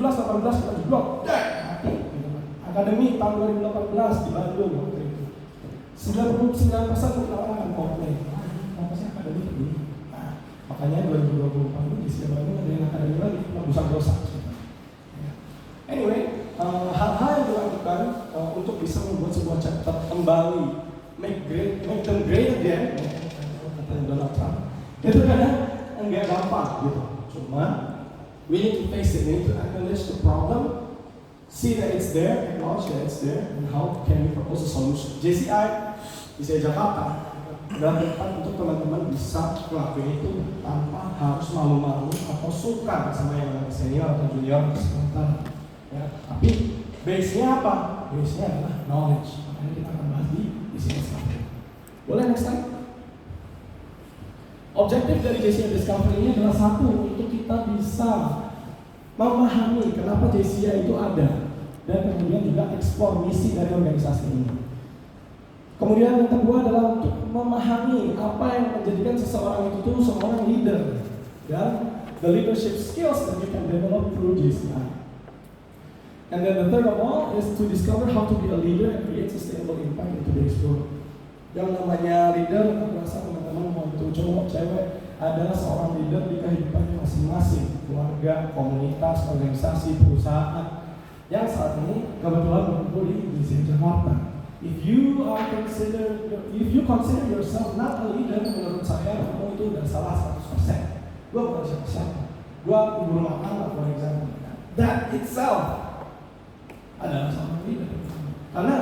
2017-18 kita jeblok, mati. Gitu kan. Akademi tahun 2018 di Bandung waktu itu 99% mungkin orang akan komplain, kenapa sih akademi begini? Nah, makanya 2024 itu di setiap Bandung ada yang akademi lagi, penebusan dosa. Anyway, hal-hal yang dilakukan untuk bisa membuat sebuah chapter kembali make them great again, kata Donald Trump, itu kadang enggak gampang gitu. Cuma we need to face it, we need to acknowledge the problem, see that it's there, acknowledge that it's there, and how can we propose a solution. JCI di Jakarta adalah tempat untuk teman-teman bisa ngelakuin itu tanpa harus malu-malu atau sungkan sama yang senior atau junior sebentar. Ya, tapi base-nya apa? Base-nya adalah knowledge. Makanya kita akan bahas di sini sekarang. Boleh next slide? Objektif dari JCI Discovery ini adalah satu, untuk kita bisa memahami kenapa JCI itu ada, dan kemudian juga eksplor misi dari organisasi ini. Kemudian yang kedua adalah untuk memahami apa yang menjadikan seseorang itu seorang leader, dan the leadership skills that you can develop through JCI. And then the third of all is to discover how to be a leader and create sustainable impact in today's world. Yang namanya leader, aku rasa teman-teman mau itu cowok, cewek, adalah seorang leader di kehidupannya masing-masing, keluarga, komunitas, organisasi, perusahaan. Yang saat ini kebetulan berkumpul di Jakarta. If you consider yourself not a leader, menurut saya kamu itu udah salah 100%. Gua bukan siapa-siapa. Gua ibu rumah tangga, for example. That itself adalah seorang leader. Karena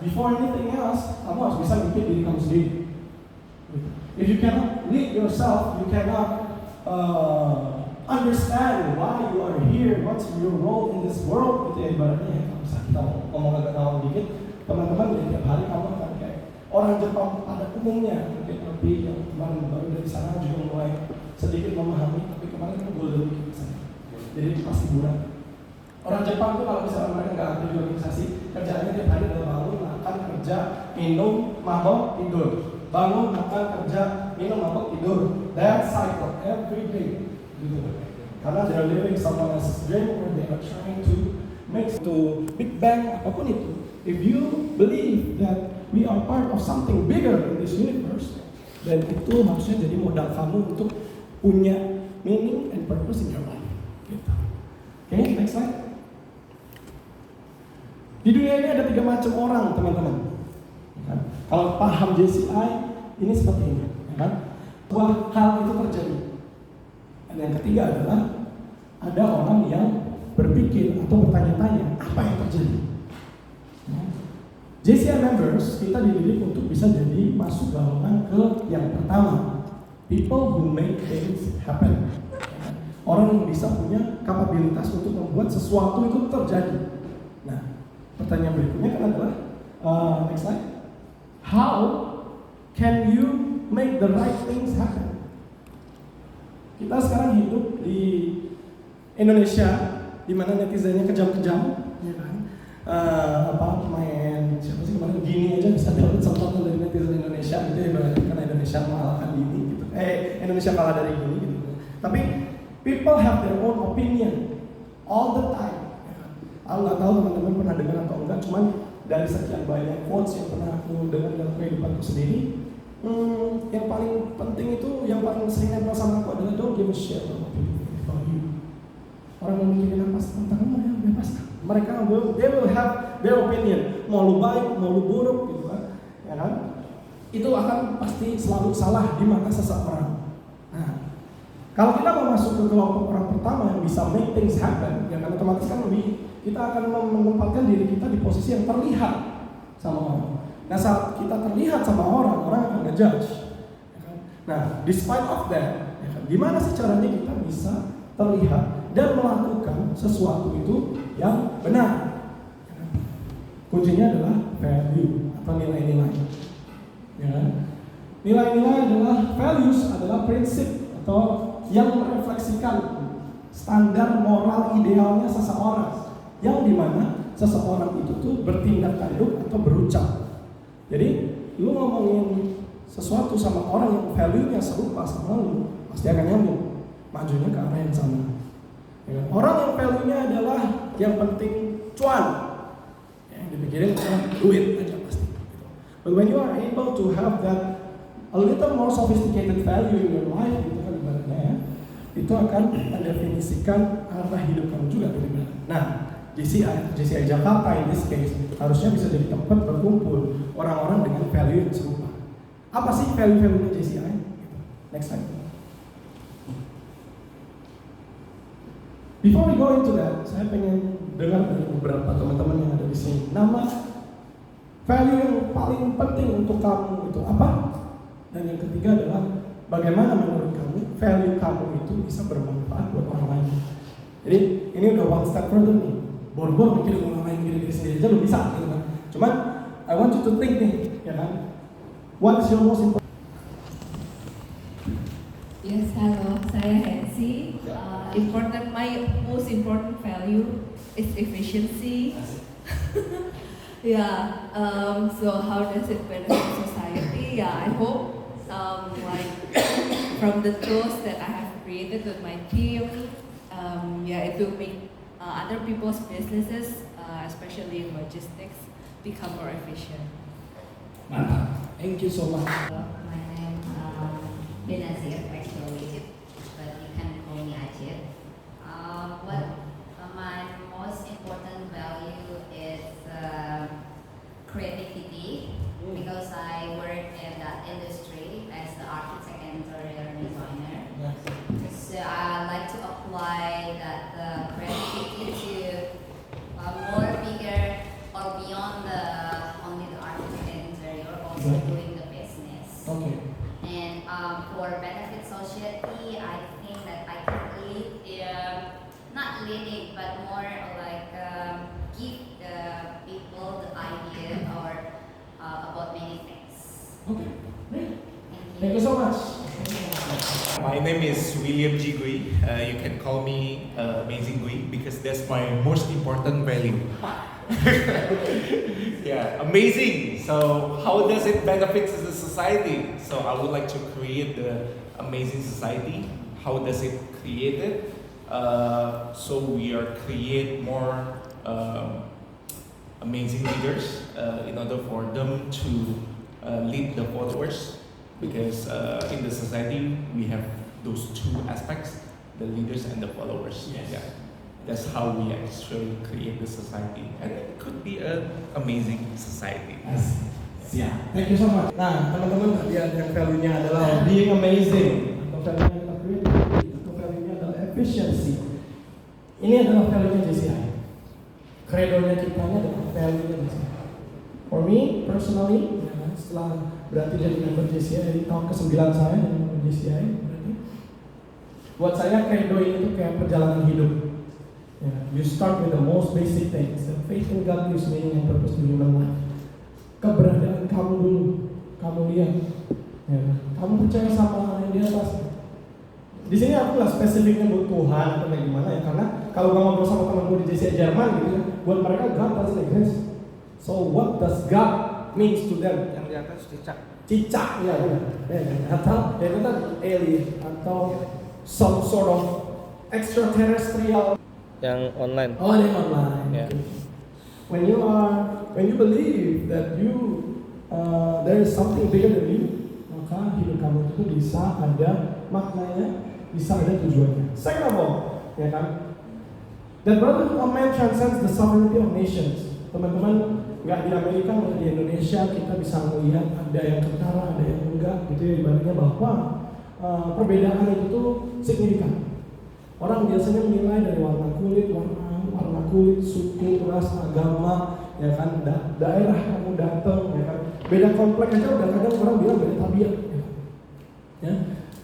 before anything else, kamu harus bisa mikir diri kamu sendiri. If you cannot lead yourself, you cannot understand why you are here, what's your role in this world. Gitu ya, ibaratnya ya, kalau bisa kita ngomong agak dalam dikit, teman-teman ya, tiap hari kamu akan kayak orang Jepang pada umumnya. Mungkin lebih yang kemarin baru dari sana juga mulai sedikit memahami, tapi kemarin kan gue lebih ke sana. Jadi pasti bulan. Orang Jepang tuh kalau misalnya mereka nggak aktif di organisasi, kerjaannya tiap hari adalah bangun, makan, kerja, minum, mabok, tidur. Bangun, makan, kerja, minum, mabok, tidur. That cycle every day. Gitu. Karena they're living someone else's dream, or they are trying to make to Big Bang, apapun itu. If you believe that we are part of something bigger in this universe, then itu harusnya jadi modal kamu untuk punya meaning and purpose in your life. Gitu. Okay, next slide. Di dunia ini ada 3 macam orang, teman-teman. Kan? Kalau paham JCI, ini seperti ini. Kan? Sebuah hal itu terjadi. Dan yang ketiga adalah ada orang yang berpikir atau bertanya-tanya, apa yang terjadi? JCI members, kita dididik untuk bisa jadi masuk golongan ke yang pertama, people who make things happen. Orang yang bisa punya kapabilitas untuk membuat sesuatu itu terjadi. Nah, pertanyaan berikutnya kan adalah, next slide. How can you make the right things happen? Kita sekarang hidup di Indonesia, di mana netizennya kejam-kejam, ya kan? Main siapa sih kemarin Gini aja bisa dapat contoh dari netizen Indonesia, gitu ya, karena Indonesia mengalahkan Gini, gitu. Indonesia kalah dari Gini, gitu. Tapi people have their own opinion all the time. Aku nggak tahu teman-teman pernah dengar atau enggak, cuman dari sekian banyak quotes yang pernah aku dengar dalam kehidupanku sendiri, yang paling penting itu, yang paling sering nempel sama aku adalah don't give a shit about you. Orang yang mikirin apa tentang kamu ya bebas. Mereka they will have their opinion. Mau lu baik, mau lu buruk, gitu kan? Ya kan? Itu akan pasti selalu salah di mata seseorang. Nah, kalau kita mau masuk ke kelompok orang pertama yang bisa make things happen, ya kan otomatis kan kita akan menempatkan diri kita di posisi yang terlihat sama orang. Nah, saat kita terlihat sama orang akan ngejudge. Ya kan? Nah, despite of that, ya kan, gimana sih caranya kita bisa terlihat dan melakukan sesuatu itu yang benar? Ya kan? Kuncinya adalah value atau nilai-nilai. Ya kan? Nilai-nilai adalah values, adalah prinsip atau yang merefleksikan standar moral idealnya seseorang, yang dimana seseorang itu tuh bertindak tanduk atau berucap. Jadi lu ngomongin sesuatu sama orang yang value-nya serupa sama lu, pasti akan nyambung, majunya ke arah yang sama. Ya. Orang yang value-nya adalah yang penting cuan. Yang dipikirin cuma duit aja pasti. But when you are able to have that a little more sophisticated value in your life, gitu kan ibaratnya ya, itu akan mendefinisikan arah hidup kamu juga gitu. Nah, JCI Jakarta in this case harusnya bisa jadi tempat berkumpul orang-orang dengan value yang serupa. Apa sih value-value JCI? Next slide. Before we go into that, saya pengen dengar dari beberapa teman-teman yang ada di sini. Nama value yang paling penting untuk kamu itu apa? Dan yang ketiga adalah bagaimana menurut kamu value kamu itu bisa bermanfaat buat orang lain. Jadi ini udah one step further nih. Bor-bor mikir orang lain diri sendiri aja lo bisa gitu kan. Cuman I want you to think nih, ya kan? What is your most important? Yes, halo, saya Hensi. My most important value is efficiency. Yeah. So how does it benefit society? Yeah, I hope like from the tools that I have created with my team, it will make other people's businesses, especially in logistics, become more efficient. Mantap. Thank you so much. My name Benazir actually, but you can call me Ajit. What my most important value is creativity, because I work in that industry as the architect and interior designer. So I like to apply that creativity to more bigger or beyond only the architect and interior, also doing the business. Okay. And for benefit society, I think that I can lead, not leading, but more like give the people the idea or about many things. Okay. Thank Thank you so much. My name is William G. Gui. You can call me Amazing Gui because that's my most important value. Yeah, amazing. So how does it benefit the society? So I would like to create the amazing society. How does it create it? So we are create more amazing leaders in order for them to lead the followers, because in the society we have those two aspects, the leaders and the followers. Yes. Yeah. That's how we actually create the society, and it could be an amazing society. Siap. Thank you so much. Nah, teman-teman tadi ada yang value-nya adalah being amazing, atau value-nya adalah creativity, atau value-nya adalah efficiency. Ini adalah value-nya JCI. Credo-nya kitanya adalah value-nya JCI. For me personally, ya, setelah berarti jadi member JCI di tahun ke-9 saya jadi member JCI, berarti buat saya credo ini tuh kayak perjalanan hidup. Yeah, you start with the most basic things. The faith in God gives meaning and purpose to human life. Keberadaan kamu dulu, kamu lihat. Ya, kamu percaya sama yang di atas. Di sini aku nggak spesifiknya buat Tuhan atau kayak gimana ya, karena kalau gue ngobrol sama temanku di JCI Jerman gitu ya, buat mereka God doesn't exist. So what does God means to them? Yang di atas cicak. Cicak, ya benar. Atau itu kan alien atau some sort of extraterrestrial. Yang online. Oh, yang online. Yeah. When you believe that there is something bigger than you, maka hidup kamu itu bisa ada maknanya, bisa ada tujuannya. Second of all, ya kan, that brotherhood of man transcends the sovereignty of nations. Teman-teman, nggak di Amerika, nggak di Indonesia, kita bisa melihat ada yang kentara, ada yang enggak, gitu ya, ibaratnya bahwa perbedaan itu tuh signifikan. Orang biasanya menilai dari warna kulit, suku, ras, agama, ya kan, daerah kamu datang, ya kan. Beda komplek aja udah kadang orang bilang beda tabiat, ya. Ya.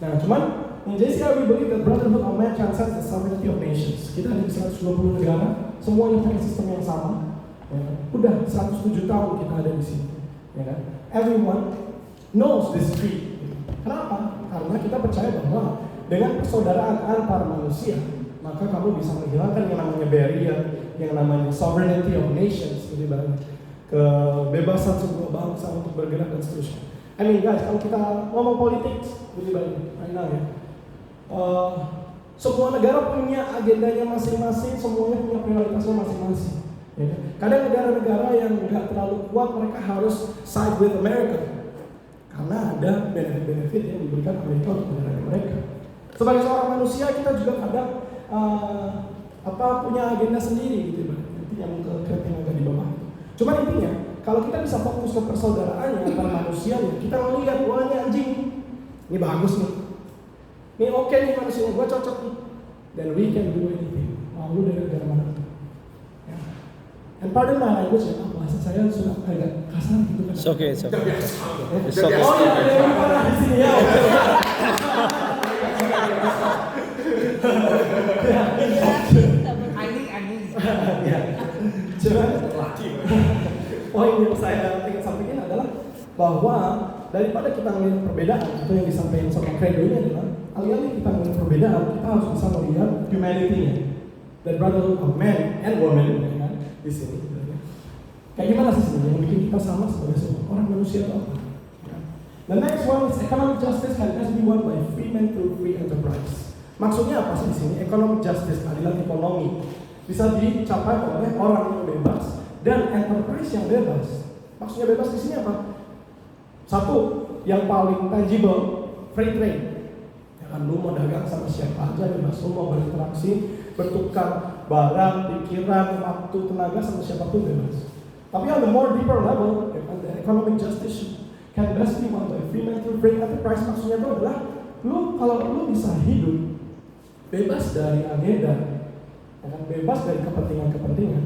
Nah, cuman in JCI we believe that brotherhood of man transcends the sovereignty of nations. Kita ada di 120 negara, semuanya pakai sistem yang sama. Ya kan? Udah 107 tahun kita ada di sini, ya kan. Everyone knows this creed. Kenapa? Karena kita percaya bahwa dengan persaudaraan antar manusia, maka kamu bisa menghilangkan yang namanya barrier, yang namanya sovereignty of nations, gitu banget, kebebasan sebuah bangsa untuk bergerak dan seterusnya. I mean guys, kalau kita ngomong politik, gitu banget, right now ya, Semua negara punya agendanya masing-masing, semuanya punya prioritasnya masing-masing. Ya kan? Kadang negara-negara yang nggak terlalu kuat mereka harus side with America karena ada benefit-benefit yang diberikan Amerika untuk negara mereka. Sebagai seorang manusia kita juga kadang punya agenda sendiri gitu, nanti yang ke yang agak di bawah. Cuma intinya kalau kita bisa fokus ke persaudaraan yang antara manusia, kita melihat wah ini anjing, ini bagus nih. Ini oke nih manusia, gue cocok nih. Then we can do anything. Mau lu dari negara mana? Ya. And pardon my language ya, bahasa saya sudah agak kasar gitu kan. It's okay, it's okay. It's Oh okay. iya, ada yang parah di sini ya. Ya. Cuma poin yang saya ingin sampaikan adalah bahwa daripada kita melihat perbedaan, itu yang disampaikan sama Credo ini adalah alih-alih kita melihat perbedaan, kita harus bisa melihat humanity-nya, the brotherhood of man and woman, ya kan, di sini. Kayak gimana sih sebenarnya yang bikin kita sama sebagai semua orang manusia atau apa? Ya. The next one is economic justice can best be won by free men through free enterprise. Maksudnya apa sih di sini? Economic justice, keadilan ekonomi, bisa dicapai oleh orang yang bebas dan enterprise yang bebas. Maksudnya bebas di sini apa? Satu, yang paling tangible, free trade. Ya kan, lu mau dagang sama siapa aja bebas, lu mau berinteraksi, bertukar barang, pikiran, waktu, tenaga sama siapapun bebas. Tapi on the more deeper level, ya kan, the economic justice can best be won by free men through free enterprise. Maksudnya itu adalah, kalau lu bisa hidup bebas dari agenda, ya kan, bebas dari kepentingan-kepentingan.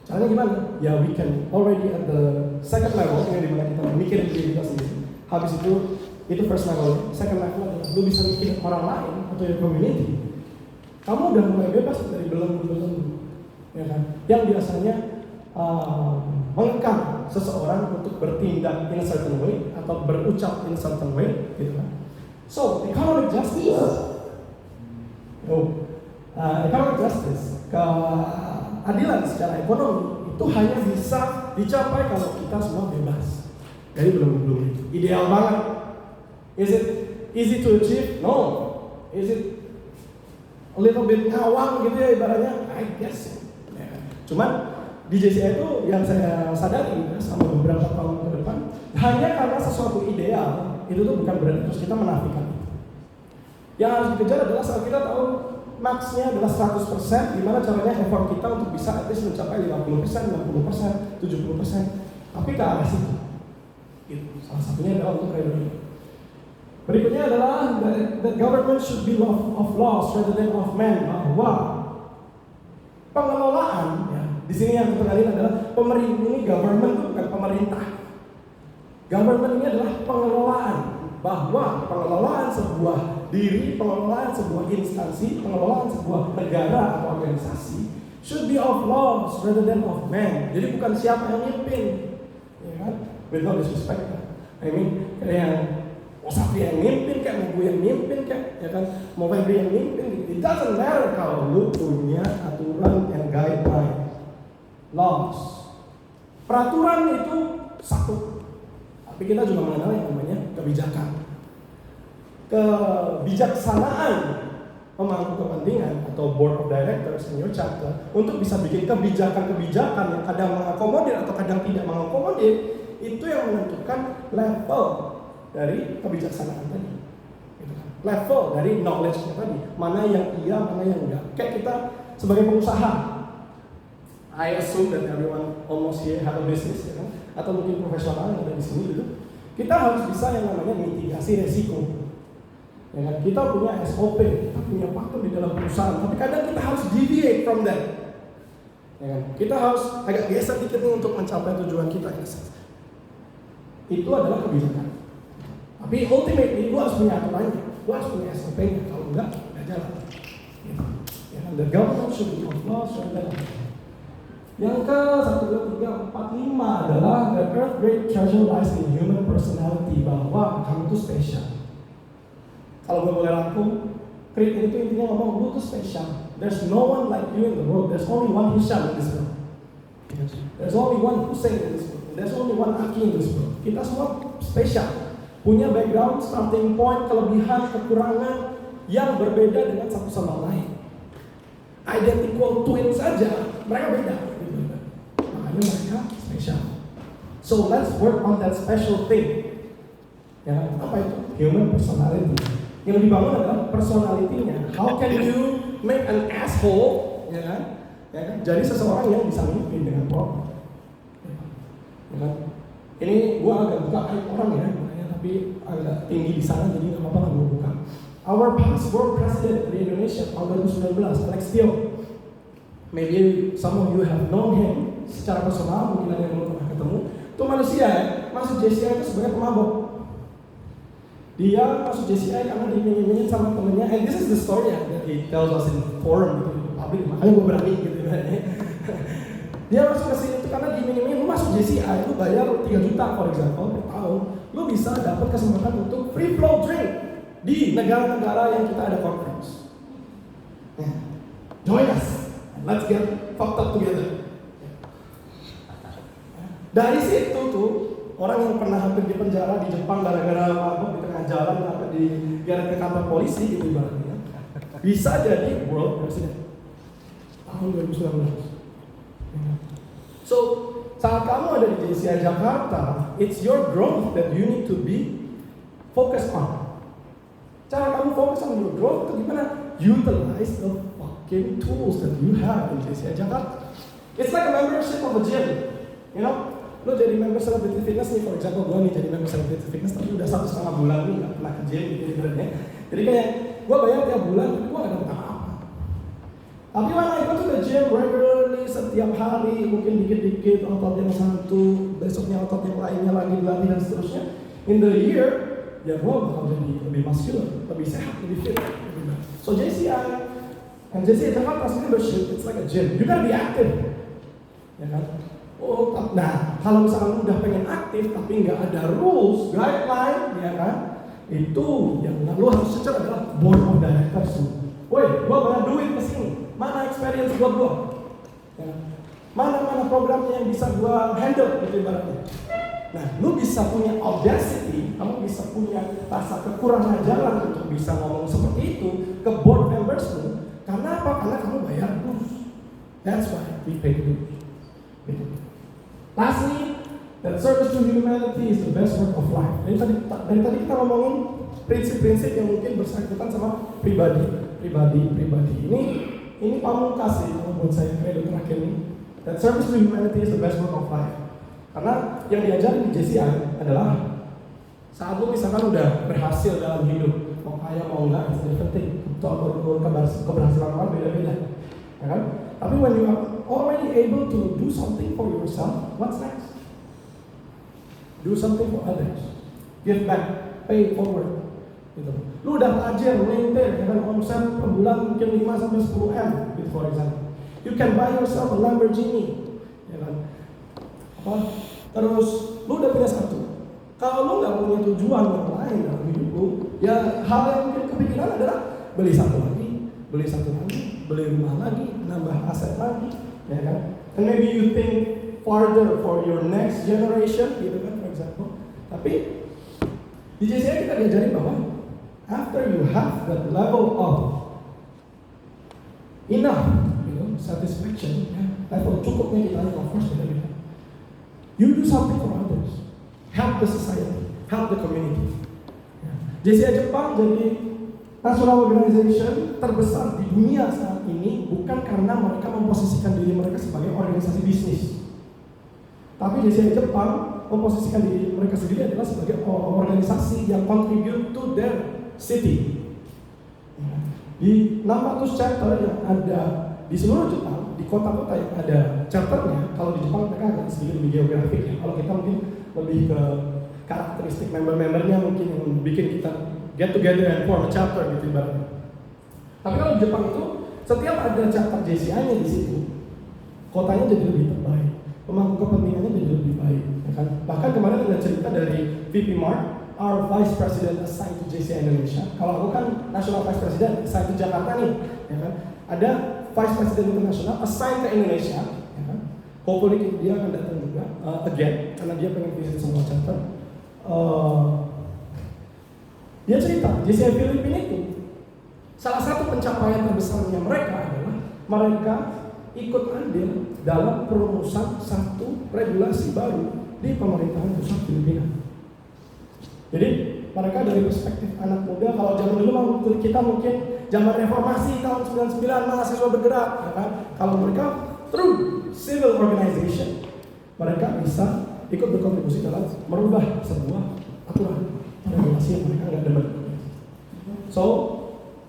Caranya gimana? Ya we can already at the second level yang dimana kita mikirin diri kita sendiri. Habis itu first level. Second level adalah lu bisa mikirin orang lain atau your community. Kamu udah mulai bebas dari belenggu-belenggu, ya kan? Yang biasanya mengekang seseorang untuk bertindak in a certain way atau berucap in a certain way, gitu kan? So economic justice. Economic justice, keadilan secara ekonomi itu hanya bisa dicapai kalau kita semua bebas dari belenggu-belenggu. Ideal banget. Is it easy to achieve? No. Is it a little bit ngawang gitu ya ibaratnya? I guess. Ya. Cuman di JCI itu yang saya sadari sama beberapa tahun ke depan, hanya karena sesuatu ideal itu tuh bukan berarti terus kita menafikan. Yang harus dikejar adalah saat kita tahu max-nya adalah 100%, gimana caranya effort kita untuk bisa at least mencapai 50%, 60%, 70%, tapi ke arah situ. Gitu. Salah satunya adalah untuk Credo ini. Berikutnya adalah the government should be of laws rather than of men, bahwa pengelolaan, ya, di sini yang terkait adalah pemerintah ini, government itu bukan pemerintah. Government ini adalah pengelolaan, bahwa pengelolaan sebuah diri, pengelolaan sebuah instansi, pengelolaan sebuah negara atau organisasi should be of laws rather than of men. Jadi bukan siapa yang mimpin, ya kan? With no disrespect, I mean kayak yang Satri yang mimpin, kayak mau gue yang mimpin, kayak ya kan, mau Febri yang mimpin. It doesn't matter kalau lu punya aturan and guideline, laws. Peraturan itu satu, tapi kita juga mengenal yang namanya kebijakan. Kebijaksanaan pemangku kepentingan atau board of directors in your chapter untuk bisa bikin kebijakan-kebijakan yang kadang mengakomodir atau kadang tidak mengakomodir, itu yang menentukan level dari kebijaksanaan tadi, gitu kan? Level dari knowledge-nya tadi, mana yang iya, mana yang enggak. Kayak kita sebagai pengusaha, I assume that everyone almost here have a business, ya kan? Atau mungkin profesional yang ada di sini gitu. Kita harus bisa yang namanya mitigasi resiko. Ya kan? Kita punya SOP, kita punya pakem di dalam perusahaan, tapi kadang kita harus deviate from that. Ya kan? Kita harus agak geser dikit nih untuk mencapai tujuan kita. Itu adalah kebijakan. Tapi ultimately, gua harus punya aturannya, gua harus punya SOP-nya. Kalau enggak jalan. Ya kan? The government should be of law, yang ke 1, 2, 3, 4, 5 adalah the earth great treasure lies in human personality, bahwa kamu itu spesial. Kalau gue boleh rangkum, Creed itu intinya ngomong lu tuh spesial. There's no one like you in the world. There's only one Hisham in this world. There's only one Hussein in this world. There's only one Aki in this world. Kita semua spesial. Punya background, starting point, kelebihan, kekurangan, yang berbeda dengan satu sama lain. Identical twin saja, mereka beda. Makanya mereka spesial. So let's work on that special thing. Ya, apa itu? Human personality. Yang dibangun adalah personality-nya. How can you make an asshole? Ya kan? Ya kan? Jadi seseorang yang bisa memimpin dengan proper. Ya kan? Ini gua agak buka aib orang ya, tapi agak tinggi di sana jadi nggak apa-apa lah gua buka. Our past world president di Indonesia tahun 2019, Alex Tio. Maybe some of you have known him secara personal, mungkin ada yang belum pernah ketemu. Itu manusia ya, masuk JCI itu sebenarnya pemabok. Dia masuk JCI karena diminta sama temennya, and this is the story that he tells us in forum gitu, public, makanya gue berani gitu kan. Dia masuk ke sini itu karena diminta, lu masuk JCI, lu bayar 3 juta for example per tahun, lu bisa dapat kesempatan untuk free flow drink di negara-negara yang kita ada conference. Join us, let's get fucked up together. Dari situ tuh orang yang pernah hampir di penjara di Jepang gara-gara mabuk di tengah jalan atau digeret ke kantor polisi gitu ibaratnya, bisa jadi world president tahun 2019. So saat kamu ada di JCI Jakarta, it's your growth that you need to be focused on. Cara kamu fokus on your growth itu gimana? Utilize the fucking tools that you have in JCI Jakarta. It's like a membership of a gym, you know? Lo jadi member Celebrity Fitness nih, for example gue nih jadi member Celebrity Fitness tapi udah 1,5 bulan nih gak pernah ke gym gitu ibaratnya. Jadi kayak gue bayar tiap bulan tapi gue gak dapet apa-apa. Tapi when I go to the gym regularly setiap hari, mungkin dikit-dikit otot yang satu, besoknya otot yang lainnya lagi dilatih dan seterusnya, in the year ya gue bakal jadi lebih muscular, lebih sehat, lebih fit. So JCI and JCI Jakarta's membership, it's like a gym. You gotta be active, ya kan? Oh, nah kalau misalkan udah pengen aktif tapi nggak ada rules, guideline, ya kan? Itu yang lu harus secara adalah board of directors. Woi, gua banyak duit kesini, mana experience buat gua? Ya. Mana programnya yang bisa gua handle gitu ibaratnya. Nah, lu bisa punya audacity, kamu bisa punya rasa kekurangan jalan untuk bisa ngomong seperti itu ke board members lu. Karena apa? Karena kamu bayar dues. That's why we pay dues. Lastly, that service to humanity is the best work of life. Dari tadi kita ngomongin prinsip-prinsip yang mungkin bersangkutan sama pribadi. Ini pamungkas sih kalau buat saya kredo terakhir ini. That service to humanity is the best work of life. Karena yang diajarin di JCI adalah saat lu misalkan udah berhasil dalam hidup, mau kaya mau enggak, itu yang penting. Untuk keberhasilan orang beda-beda, ya kan? Tapi when you are already able to do something for yourself, what's next? Do something for others. Give back, pay it forward. Gitu. Lu udah belajar maintain dengan omset per bulan mungkin 5-10 M, gitu for example. You can buy yourself a Lamborghini, ya kan? Apa? Terus lu udah punya satu. Kalau lu nggak punya tujuan yang lain dalam hidup lu, ya hal yang mungkin kepikiran adalah beli satu lagi, beli rumah lagi, nambah aset lagi, ya kan? And maybe you think farther for your next generation, gitu kan, for example. Tapi di JCI kita diajarin bahwa after you have that level of enough, satisfaction, ya, level cukupnya kita of course beda-beda. You do something for others, help the society, help the community. Ya. JCI Jepang jadi national organization terbesar di dunia saat ini bukan karena mereka memposisikan diri mereka sebagai organisasi bisnis. Tapi JCI Jepang memposisikan diri mereka sendiri adalah sebagai organisasi yang contribute to their city. Di 600 chapter yang ada di seluruh Jepang, di kota-kota yang ada chapternya, kalau di Jepang mereka agak sedikit lebih geografik ya. Kalau kita mungkin lebih ke karakteristik member-membernya mungkin yang bikin kita get together and form a chapter gitu ibaratnya. Tapi kalau di Jepang itu setiap ada chapter JCI-nya di situ, kotanya jadi lebih terbaik, pemangku kepentingannya jadi lebih baik, ya kan? Bahkan kemarin ada cerita dari VP Mark, our Vice President assigned to JCI Indonesia. Kalau aku kan National Vice President assigned to Jakarta nih, ya kan? Ada Vice President International assigned ke Indonesia, ya kan? Hopefully dia akan datang juga again karena dia pengen visit semua chapter. Dia cerita, JCI Filipina itu Salah satu pencapaian terbesarnya mereka adalah mereka ikut andil dalam perumusan satu regulasi baru di pemerintahan pusat Filipina. Jadi mereka dari perspektif anak muda, kalau zaman dulu kita mungkin zaman reformasi tahun 99 mahasiswa bergerak, ya kan? Kalau mereka through civil organization, mereka bisa ikut berkontribusi dalam merubah sebuah aturan regulasi yang mereka nggak demen. So,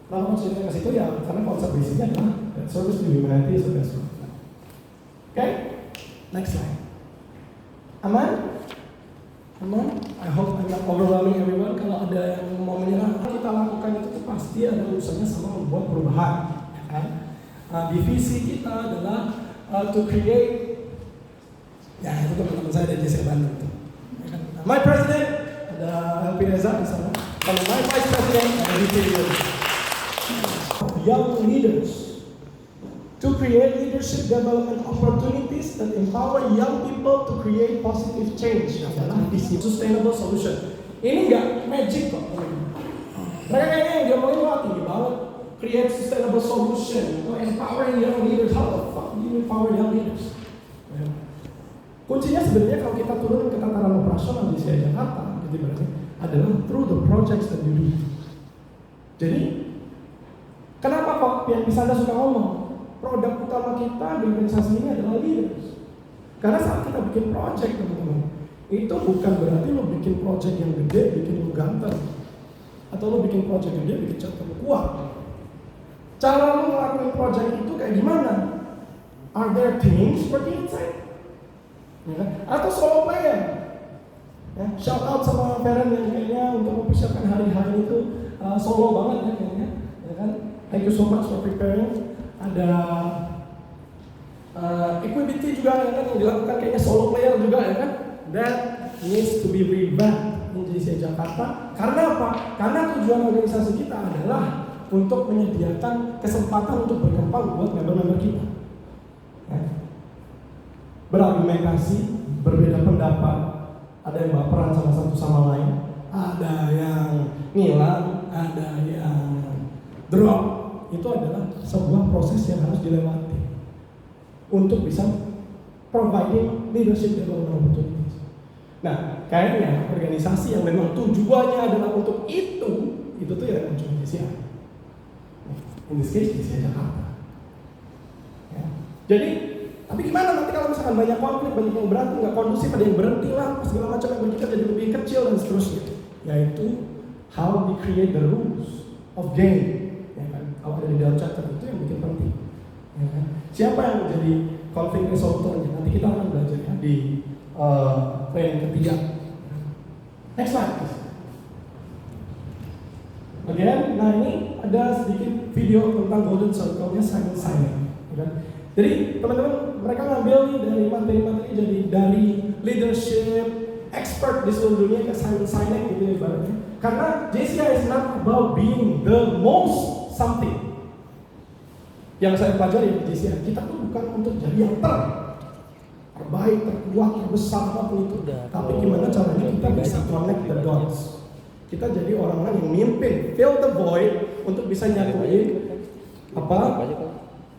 kenapa mau cerita ke situ ya? Karena konsep basicnya adalah service to humanity is the best one. Okay, next slide. Aman? Aman? I hope I'm not overwhelming everyone. Kalau ada yang mau menyerah, kita lakukan itu pasti ada urusannya sama membuat perubahan. Ya kan? Divisi kita adalah to create. Ya itu teman-teman saya dari JC Bandung itu. Ya kan? My President ada LP Reza di sana. Kalau my Vice President ada di sini. Young leaders to create leadership development opportunities that empower young people to create positive change adalah visi sustainable solution. Ini nggak magic kok. Mereka kayaknya yang diomongin wah tinggi banget. Create sustainable solution, empowering young leaders. How the fuck do you empower young leaders? Kuncinya sebenarnya kalau kita turun ke tataran operasional di CI Jakarta, gitu berarti adalah through the projects that you do. Jadi kenapa kok yang bisa Anda suka ngomong? Produk utama kita di organisasi ini adalah leaders. Karena saat kita bikin project teman-teman, itu bukan berarti lo bikin project yang gede, bikin lo ganteng, atau lo bikin project gede, bikin contoh kuat. Cara lo ngelakuin project itu kayak gimana? Are there teams working inside? Ya, atau solo player? Ya, shout out sama parent yang kayaknya untuk mempersiapkan hari-hari itu solo banget ya kayaknya. Ya kan? Thank you so much for preparing. Ada equity juga ya kan yang dilakukan kayaknya solo player juga ya kan. That needs to be revamped in JCI Jakarta. Karena apa? Karena tujuan organisasi kita adalah untuk menyediakan kesempatan untuk berkembang buat member-member kita. Ya. Berargumentasi, berbeda pendapat, ada yang baperan sama satu sama lain, ada yang ngilang, ada yang drop. Itu adalah sebuah proses yang harus dilewati untuk bisa providing leadership development opportunities. Nah, kayaknya organisasi yang memang tujuannya adalah untuk itu tuh ya cuma JCI. In this case, JCI Jakarta. Ya. Jadi, tapi gimana nanti kalau misalkan banyak konflik, banyak yang berantem, nggak kondusif, ada yang berhenti lah, segala macam yang kita jadi lebih kecil dan seterusnya. Yaitu how we create the rules of game. Ya kan? Kalau ada di dalam chapter itu yang bikin penting. Ya kan? Siapa yang menjadi conflict resolutornya? Nanti kita akan belajar ya di training ketiga. Next slide. Again, nah ini ada sedikit video tentang Golden Circle-nya Simon Sinek. Ya kan? Jadi teman-teman mereka ngambil nih dari materi-materi jadi dari leadership expert di seluruh dunia ke Simon Sinek gitu ya ibaratnya. Karena JCI is not about being the most something. Yang saya pelajari di JCI, kita tuh bukan untuk jadi yang terbaik, terkuat, terbesar apapun itu. Tapi gimana caranya kita bisa connect the dots. Kita jadi orang-orang yang mimpin, fill the void untuk bisa nyatuin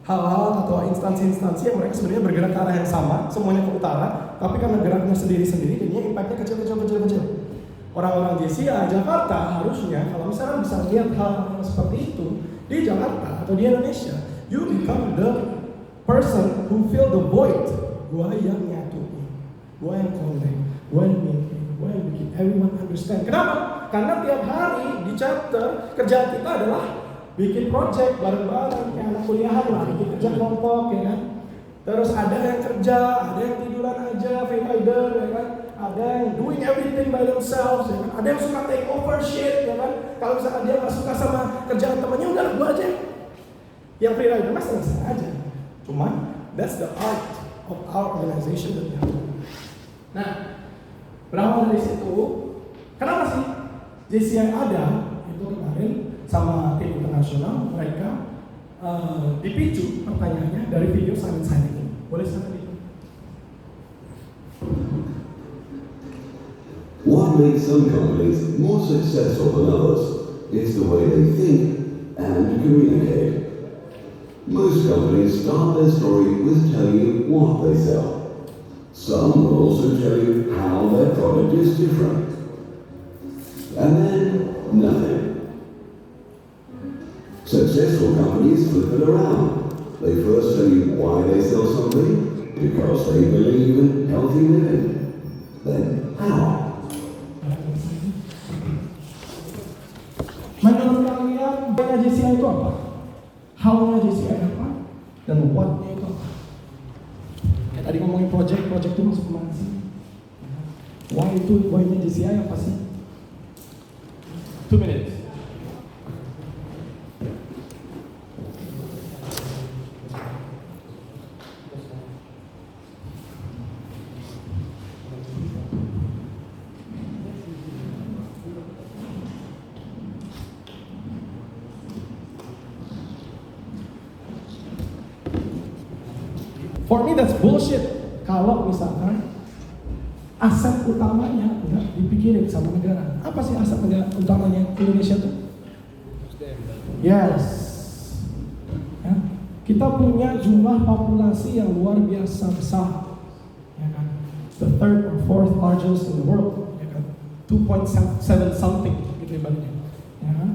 hal-hal atau instansi-instansi yang mereka sebenarnya bergerak ke arah yang sama, semuanya ke utara, tapi karena geraknya sendiri-sendiri, jadinya impactnya kecil-kecil. Orang-orang JCI Jakarta harusnya kalau misalnya bisa lihat hal seperti itu di Jakarta atau di Indonesia, you become the person who fill the void. Gua yang nyatuin, gua yang connect, gua yang mimpin, gua yang bikin everyone understand. Kenapa? Karena tiap hari di chapter kerjaan kita adalah bikin project bareng-bareng kayak anak kuliahan lah, bikin kerja kelompok ya kan. Terus ada yang kerja, ada yang tiduran aja, free rider ya kan. Ada yang doing everything by themselves ya kan. Ada yang suka take over shit ya kan. Kalau misalkan dia nggak suka sama kerjaan temannya, udah gua aja. Yang free rider mas senang aja. Cuma that's the art of our organization that we have. Nah, berawal dari situ, kenapa sih JCI ada? Itu kemarin sama tim internasional mereka dipicu pertanyaannya dari video Simon Sinek ini. Boleh silakan itu. What makes some companies more successful than others? It's the way they think and communicate. Most companies start their story with telling you what they sell. Some will also tell you how their product is different. And then, nothing. Successful companies flip it around. They first tell you why they sell something, because they believe in healthy living. Then, how? Menurut kalian, why-nya JCI itu apa? How-nya JCI apa? Dan what-nya itu apa? Kayak tadi ngomongin project itu masuk kemana sih? Why-nya JCI apa sih? 2 minutes. For me that's bullshit. Kalau misalkan aset utamanya udah dipikirin sama negara. Apa sih aset negara utamanya Indonesia tuh? Yes. Ya. Kita punya jumlah populasi yang luar biasa besar. Ya kan? The third or fourth largest in the world. Ya kan? 2.7 something gitu ibaratnya. Ya kan?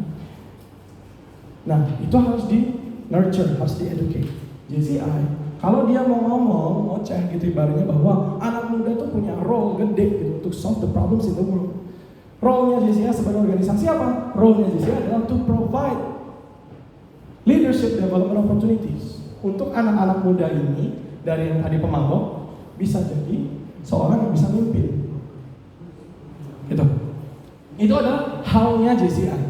Nah, itu harus di nurture, harus di educate. JCI kalau dia mau ngomong, ngoceh gitu ibaratnya bahwa anak muda tuh punya role gede gitu untuk solve the problems in the world. Role-nya JCI sebagai organisasi apa? Role-nya JCI adalah to provide leadership development opportunities untuk anak-anak muda ini dari yang tadi pemabok bisa jadi seorang yang bisa mimpin. Gitu. Itu adalah how-nya JCI.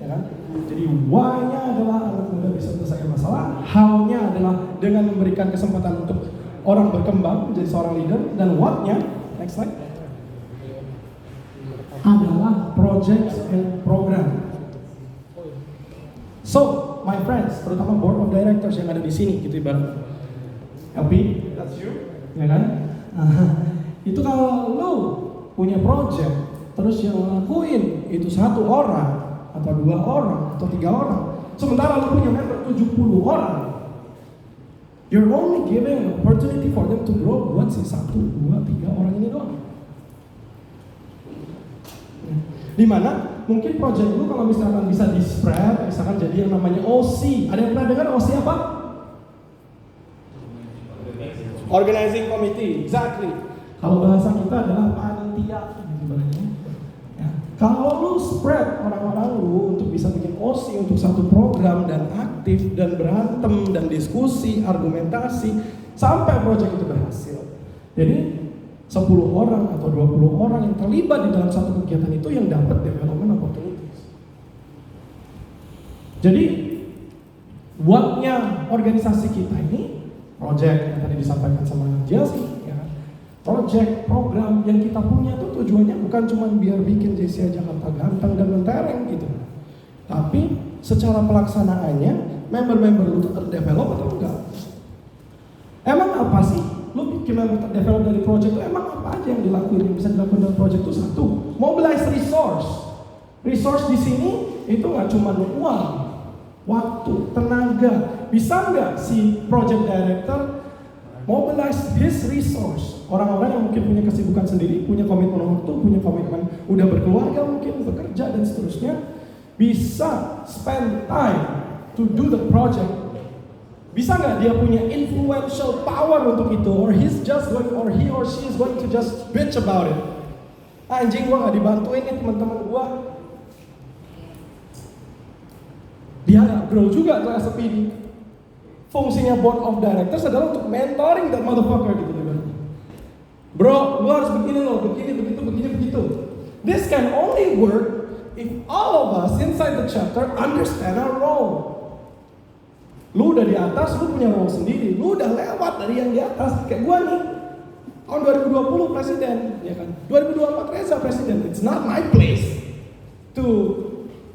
Ya kan? Jadi why-nya adalah anak muda bisa menyelesaikan masalah, how-nya adalah dengan memberikan kesempatan untuk orang berkembang menjadi seorang leader, dan what-nya, next slide, adalah project and program. So, my friends, terutama board of directors yang ada di sini, gitu ibarat. LP, that's you, ya kan? Itu kalau lo punya project, terus yang ngelakuin itu 1 orang, atau 2 orang, atau 3 orang. Sementara lu punya member 70 orang. You're only giving an opportunity for them to grow buat si 1, 2, 3 orang ini doang. Dimana mungkin project lu kalau misalkan bisa di spread, misalkan jadi yang namanya OC. Ada yang pernah dengar OC apa? Organizing Committee, exactly. Kalau bahasa kita adalah panitia. Kalau lu spread orang-orang lu untuk bisa bikin OC untuk satu program dan aktif dan berantem dan diskusi, argumentasi sampai proyek itu berhasil. Jadi 10 orang atau 20 orang yang terlibat di dalam satu kegiatan itu yang dapat development opportunities. Jadi what-nya organisasi kita ini, project yang tadi disampaikan sama Chelsea, project, program yang kita punya tuh tujuannya bukan cuma biar bikin JCI Jakarta ganteng dan mentereng gitu. Tapi secara pelaksanaannya, member-member lu tuh terdevelop atau enggak? Emang apa sih? Lu bikin member terdevelop dari project itu emang apa aja yang dilakuin? Yang bisa dilakukan dari project itu? 1, mobilize resource. Resource di sini itu nggak cuma uang, waktu, tenaga. Bisa nggak si project director mobilize his resource? Orang-orang yang mungkin punya kesibukan sendiri, punya komitmen waktu, punya komitmen udah berkeluarga mungkin, bekerja dan seterusnya, bisa spend time to do the project. Bisa nggak dia punya influential power untuk itu, or he or she is going to just bitch about it? Anjing, gua nggak dibantuin nih teman-teman gua. Dia nggak grow juga tuh as a PD. Fungsinya board of directors adalah untuk mentoring that motherfucker gitu. Bro, lu harus begini loh, begini, begitu. This can only work if all of us inside the chapter understand our role. Lu udah di atas, lu punya role sendiri. Lu udah lewat dari yang di atas. Kayak gua nih, tahun 2020 presiden, ya kan? 2024 Reza presiden. It's not my place to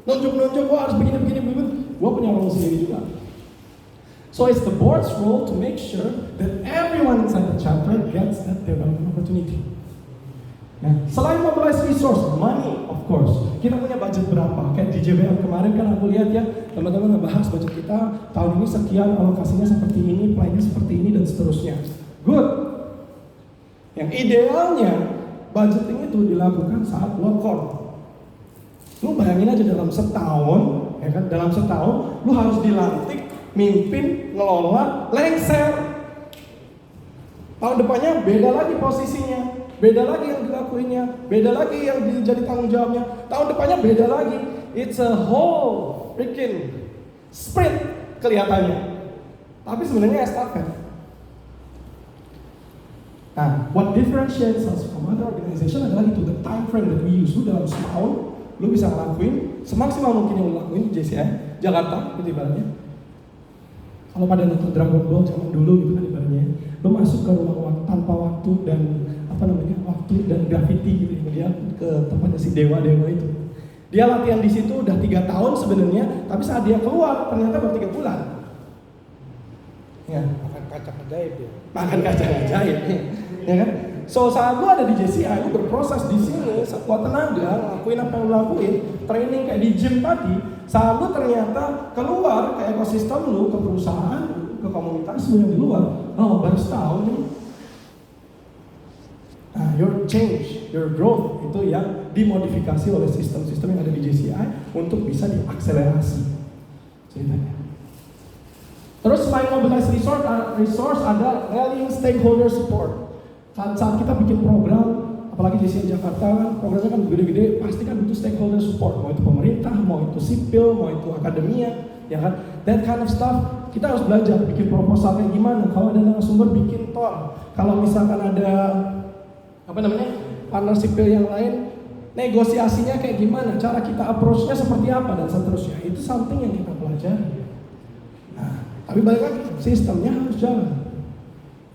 nunjuk-nunjuk, gua harus begini. Gua punya role sendiri juga. So it's the board's role to make sure that everyone inside the chapter gets that development opportunity. Nah, selain mobilize resource, money, of course. Kita punya budget berapa? Kayak di JBL kemarin kan aku lihat ya, teman-teman ngebahas budget kita tahun ini sekian, alokasinya seperti ini, plan-nya seperti ini dan seterusnya. Good. Yang idealnya budgeting itu dilakukan saat lockdown. Lu bayangin aja dalam setahun, ya kan? Dalam setahun lu harus dilantik, mimpin, ngelola, lengser. Tahun depannya beda lagi posisinya, beda lagi yang dilakuinnya, beda lagi yang jadi tanggung jawabnya. Tahun depannya beda lagi. It's a whole freaking sprint kelihatannya. Tapi sebenarnya estafet. Nah, what differentiates us from other organization adalah itu the time frame that we use. Lu dalam setahun, lu bisa ngelakuin semaksimal mungkin yang lu lakuin di JCI Jakarta, gitu ibaratnya. Kalau pada nonton Dragon Ball zaman dulu gitu kan ibaratnya, lu masuk ke ruang tanpa waktu dan waktu dan graffiti gitu ya, dia ke tempatnya si dewa-dewa itu. Dia latihan di situ udah 3 tahun sebenarnya, tapi saat dia keluar ternyata baru 3 bulan. Ya, Makan kacang ajaib ya. makan kacang ajaib, ya kan? So saat lu ada di JCI, lu berproses di sini sekuat tenaga, ngelakuin apa yang lu lakuin, training kayak di gym tadi. Saat lu ternyata keluar ke ekosistem lu, ke perusahaan, ke komunitas lu yang di luar, oh baru setahun nih. Nah, your change, your growth itu yang dimodifikasi oleh sistem-sistem yang ada di JCI untuk bisa diakselerasi ceritanya. Terus selain mobilize resource ada rallying stakeholder support. Saat kita bikin program, apalagi JCI Jakarta kan programnya kan gede-gede, pasti kan butuh stakeholder support. Mau itu pemerintah, mau itu sipil, mau itu akademia, ya kan? That kind of stuff kita harus belajar bikin proposal kayak gimana. Kalau ada narasumber bikin tor, kalau misalkan ada partner sipil yang lain, negosiasinya kayak gimana, cara kita approach-nya seperti apa dan seterusnya. Itu something yang kita pelajari. Nah, tapi balik lagi, sistemnya harus jalan.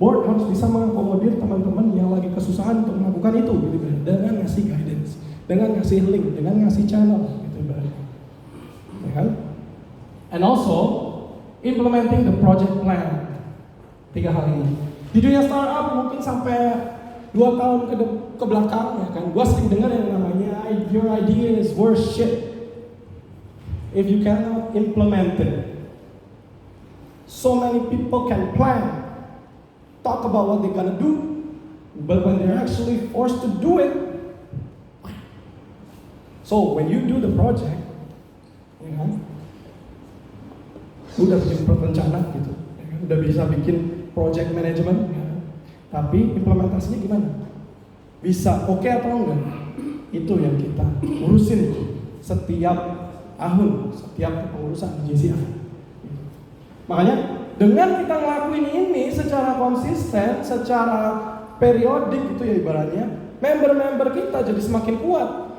Board harus bisa mengakomodir teman-teman yang lagi kesusahan untuk melakukan itu, gitu, dengan ngasih guidance, dengan ngasih link, dengan ngasih channel, gitu balik. Ya kan? And also implementing the project plan. 3 hal ini. Di dunia startup mungkin sampai 2 tahun ke belakang, ya kan? Gua sering dengar yang namanya your idea is worth shit if you cannot implement it. So many people can plan, talk about what they're gonna do, but when they're actually forced to do it, so when you do the project, ya kan, udah bikin rencana gitu, ya kan? Udah bisa bikin project management, ya kan? Tapi implementasinya gimana? Bisa oke atau enggak? Itu yang kita urusin setiap tahun, setiap pengurusan JCI. Makanya dengan kita ngelakuin ini secara konsisten, secara periodik gitu ya ibaratnya, member-member kita jadi semakin kuat.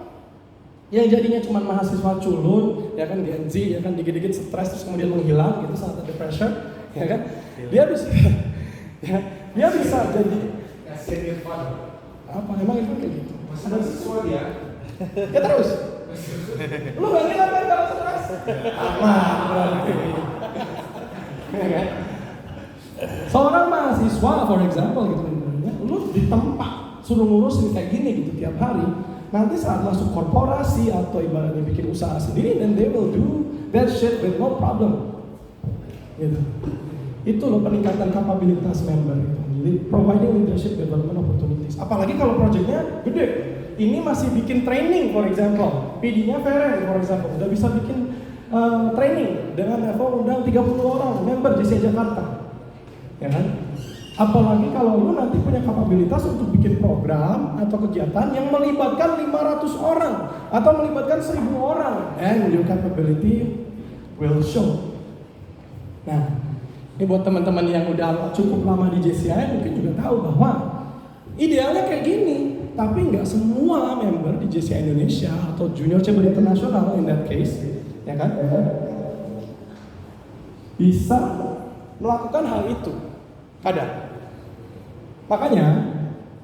Yang jadinya cuma mahasiswa culun, ya kan Gen Z, ya kan dikit-dikit stres terus kemudian menghilang gitu saat ada pressure, ya kan? Dia bisa, dia bisa jadi apa? Emang itu kayak gitu? Ada siswa dia. Ya terus. Lu gak ngira kan kalau stres? Berarti. Ya kan? Seorang mahasiswa, for example gitu misalnya, lu ditempa suruh ngurusin kayak gini gitu tiap hari. Nanti saat masuk korporasi atau ibaratnya bikin usaha sendiri, then they will do that shit with no problem. Gitu. Itu loh peningkatan kapabilitas member itu. Jadi providing leadership development opportunities. Apalagi kalau proyeknya gede. Ini masih bikin training, for example. PD-nya Feren, for example, udah bisa bikin training dengan level undang 30 orang member JCI Jakarta, ya kan? Apalagi kalau lu nanti punya kapabilitas untuk bikin program atau kegiatan yang melibatkan 500 orang atau melibatkan 1000 orang, and your capability will show. Nah, ini buat teman-teman yang udah cukup lama di JCI mungkin juga tahu bahwa idealnya kayak gini, tapi nggak semua member di JCI Indonesia atau Junior Chamber Internasional in that case, ya kan, bisa melakukan hal itu. Kadang. Makanya,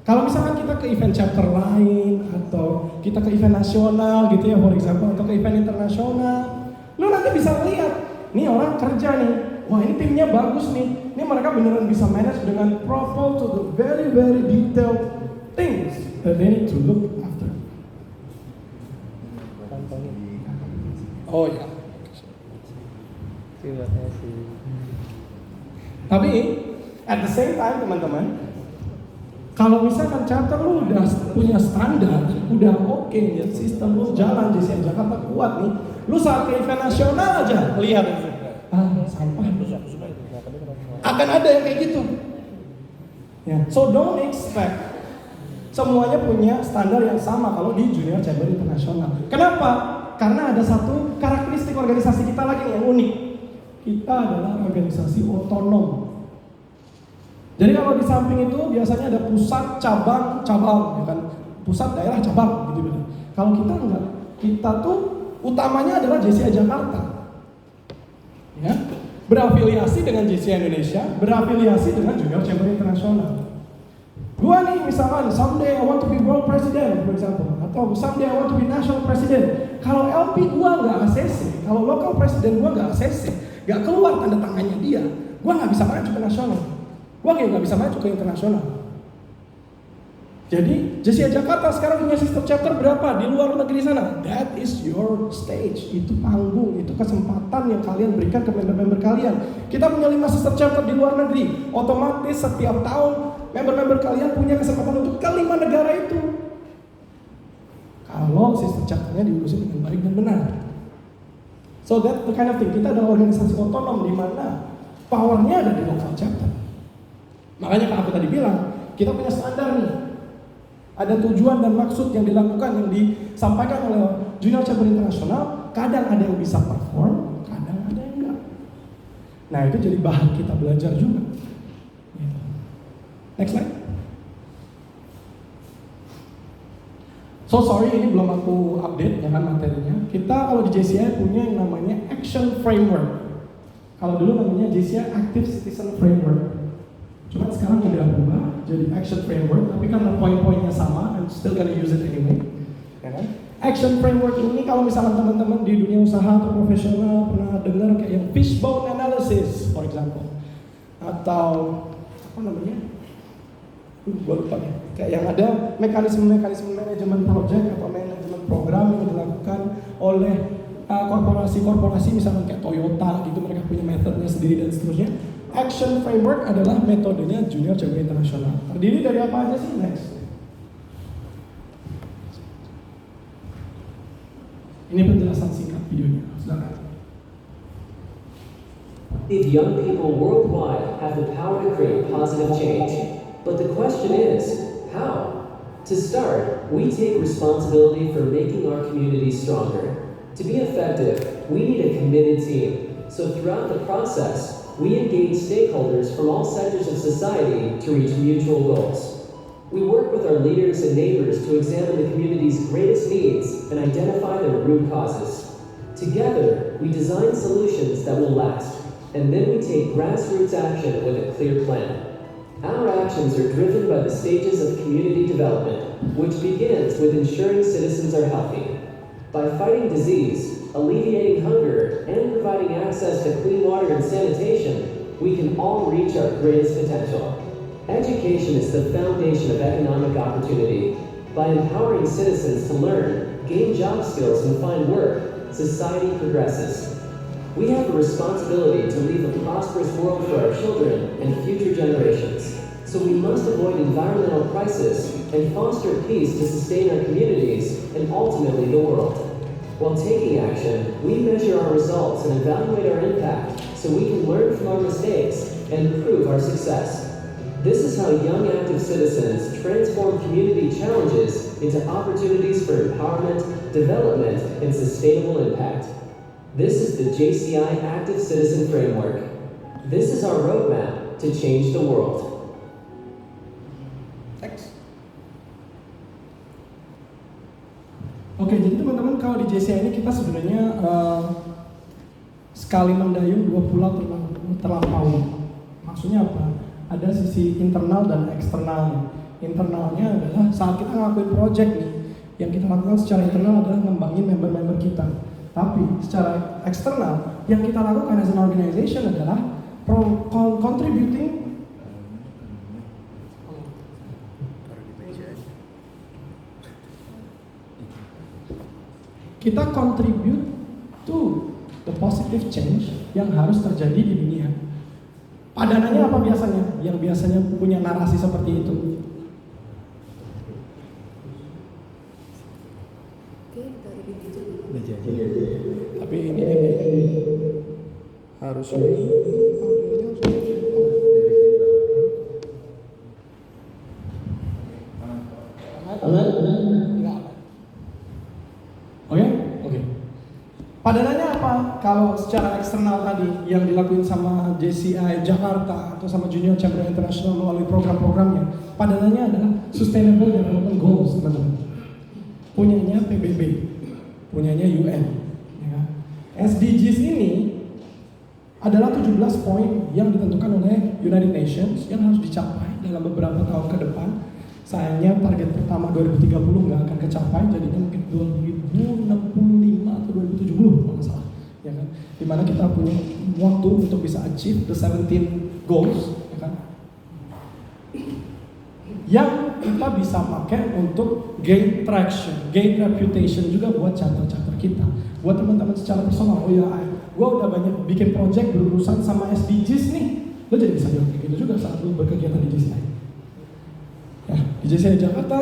kalau misalkan kita ke event chapter lain atau kita ke event nasional gitu ya, for example, atau ke event internasional, lu nanti bisa lihat, nih orang kerja nih, wah ini timnya bagus nih, ini mereka beneran bisa manage dengan proper to the very very detailed things that they need to look after. Oh ya. Terima kasih. Tapi at the same time teman-teman, kalau misalkan chapter lu udah punya standar, udah oke ya, sistem lu jalan JCI Jakarta kuat nih, lu saat ke event nasional aja lihat, sampah. Akan ada yang kayak gitu. Ya, so don't expect semuanya punya standar yang sama kalau di Junior Chamber Internasional. Kenapa? Karena ada satu karakteristik organisasi kita lagi yang unik. Kita adalah organisasi otonom. Jadi kalau di samping itu biasanya ada pusat, cabang, ya kan? Pusat, daerah, cabang, gitu. Kalau kita enggak, kita tuh utamanya adalah JCI Jakarta. Ya, berafiliasi dengan JCI Indonesia, berafiliasi dengan Junior Chamber Internasional. Gua nih misalkan, someday I want to be world president, for example, atau someday I want to be national president. Kalau LP gua nggak ACC, kalau local president gua nggak ACC, nggak keluar tanda tangannya dia, gua nggak bisa maju ke nasional, gua nggak bisa maju ke internasional. Jadi JCI Jakarta sekarang punya sistem chapter berapa di luar negeri sana? That is your stage, itu panggung, itu kesempatan yang kalian berikan ke member-member kalian. Kita punya 5 sistem chapter di luar negeri, otomatis setiap tahun member-member kalian punya kesempatan untuk ke 5 negara itu. Kalau sistem chapternya diurusin dengan baik dan benar. So that the kind of thing. Kita adalah organisasi otonom di mana powernya ada di local chapter. Makanya kalau aku tadi bilang, kita punya standar nih. Ada tujuan dan maksud yang dilakukan, yang disampaikan oleh Junior Chamber Internasional. Kadang ada yang bisa perform, kadang ada yang enggak. Nah itu jadi bahan kita belajar juga. Next slide. So sorry ini belum aku update ya kan materinya. Kita kalau di JCI punya yang namanya Action Framework. Kalau dulu namanya JCI Active Citizen Framework. Cuma sekarang udah berubah jadi Action Framework, tapi karena poin-poinnya sama, I'm still gonna use it anyway. Ya kan? Action Framework ini kalau misalnya teman-teman di dunia usaha atau profesional pernah dengar kayak yang fishbone analysis, for example, atau apa namanya? Gue lupa ya. Kayak yang ada mekanisme-mekanisme manajemen project atau manajemen program yang dilakukan oleh korporasi-korporasi misalnya kayak Toyota gitu, mereka punya metodenya sendiri dan seterusnya. Action Framework adalah metodenya Junior Chamber Internasional. Terdiri dari apa aja sih? Next. Ini penjelasan singkat videonya. Silakan. If young people worldwide have the power to create positive change, but the question is, how? To start, we take responsibility for making our community stronger. To be effective, we need a committed team. So throughout the process, we engage stakeholders from all sectors of society to reach mutual goals. We work with our leaders and neighbors to examine the community's greatest needs and identify their root causes. Together, we design solutions that will last, and then we take grassroots action with a clear plan. Our actions are driven by the stages of community development, which begins with ensuring citizens are healthy. By fighting disease, alleviating hunger, and providing access to clean water and sanitation, we can all reach our greatest potential. Education is the foundation of economic opportunity. By empowering citizens to learn, gain job skills, and find work, society progresses. We have a responsibility to leave a prosperous world for our children and future generations. So we must avoid environmental crisis and foster peace to sustain our communities and ultimately the world. While taking action, we measure our results and evaluate our impact so we can learn from our mistakes and improve our success. This is how young active citizens transform community challenges into opportunities for empowerment, development, and sustainable impact. This is the JCI Active Citizen Framework. This is our roadmap to change the world. Next. Oke, jadi teman-teman kalau di JCI ini kita sebenarnya sekali mendayung dua pulau terlampaui. Maksudnya apa? Ada sisi internal dan eksternalnya. Internalnya adalah saat kita ngelakuin project nih, yang kita lakukan secara internal adalah ngembangin member-member kita. Tapi secara eksternal, yang kita lakukan as an organization adalah contributing kita contribute to the positive change yang harus terjadi di dunia. Padanannya apa biasanya? Yang biasanya punya narasi seperti itu. Tapi ini harus Oke. Padanannya apa? Kalau secara eksternal tadi yang dilakuin sama JCI Jakarta atau sama Junior Chamber International melalui program-programnya, padanannya adalah Sustainable Development Goals, teman-teman. Punyanya PBB, punyanya UN. Ya kan? SDGs ini adalah 17 poin yang ditentukan oleh United Nations yang harus dicapai dalam beberapa tahun ke depan. Sayangnya target pertama 2030 nggak akan kecapai, jadinya mungkin 2065 atau 2070 kalau nggak salah, ya kan? Dimana kita punya waktu untuk bisa achieve the 17 goals, ya kan? Yang kita bisa pakai untuk gain traction, gain reputation juga buat chapter-chapter kita, buat teman-teman secara personal. Oh ya, gue udah banyak bikin project berurusan sama SDGs nih, lo jadi bisa bilang kayak gitu juga saat lo berkegiatan di JCI. Ya, di JCI Jakarta,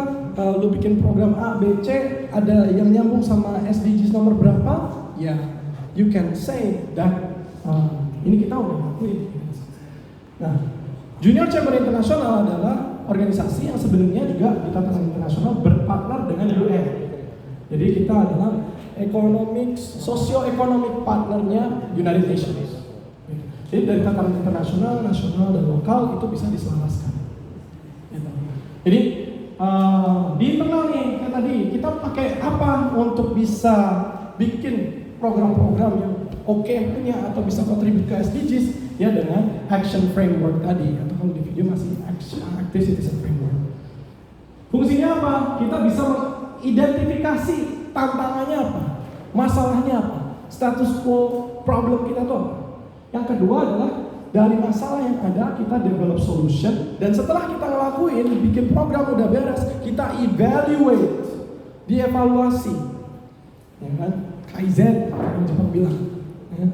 lu bikin program A, B, C, ada yang nyambung sama SDGs nomor berapa? Ya, you can say that ini kita udah lakuin. Nah, Junior Chamber International adalah organisasi yang sebenarnya juga di tataran internasional berpartner dengan UN. Jadi kita adalah socio-economic partnernya United Nations. Jadi dari tataran internasional, nasional, dan lokal itu bisa diselaraskan. Jadi di internal nih, kayak tadi kita pakai apa untuk bisa bikin program-program yang oke punya atau bisa kontribut ke SDGs, ya dengan action framework tadi, atau kalau di video masih active citizen framework. Fungsinya apa? Kita bisa mengidentifikasi tantangannya apa, masalahnya apa, status quo problem kita tuh apa. Yang kedua adalah dari masalah yang ada kita develop solution, dan setelah kita ngelakuin bikin program udah beres, kita evaluate, dievaluasi, ya kan? Kaizen yang Jepang bilang. Ya.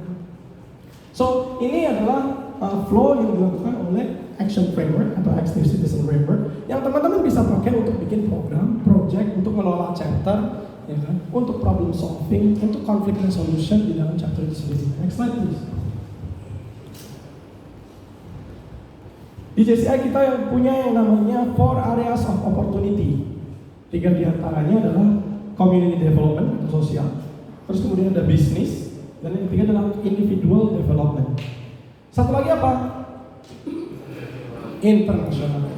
So ini adalah flow yang dilakukan oleh action framework atau active citizen framework yang teman-teman bisa pakai untuk bikin program, project, untuk mengelola chapter, ya kan? Untuk problem solving, untuk conflict resolution di dalam chapter itu sendiri. Next slide please. Di JCI kita yang punya yang namanya 4 areas of opportunity. 3 diantaranya adalah community development atau sosial, terus kemudian ada bisnis, dan yang ketiga adalah individual development. Satu lagi apa? Internasional.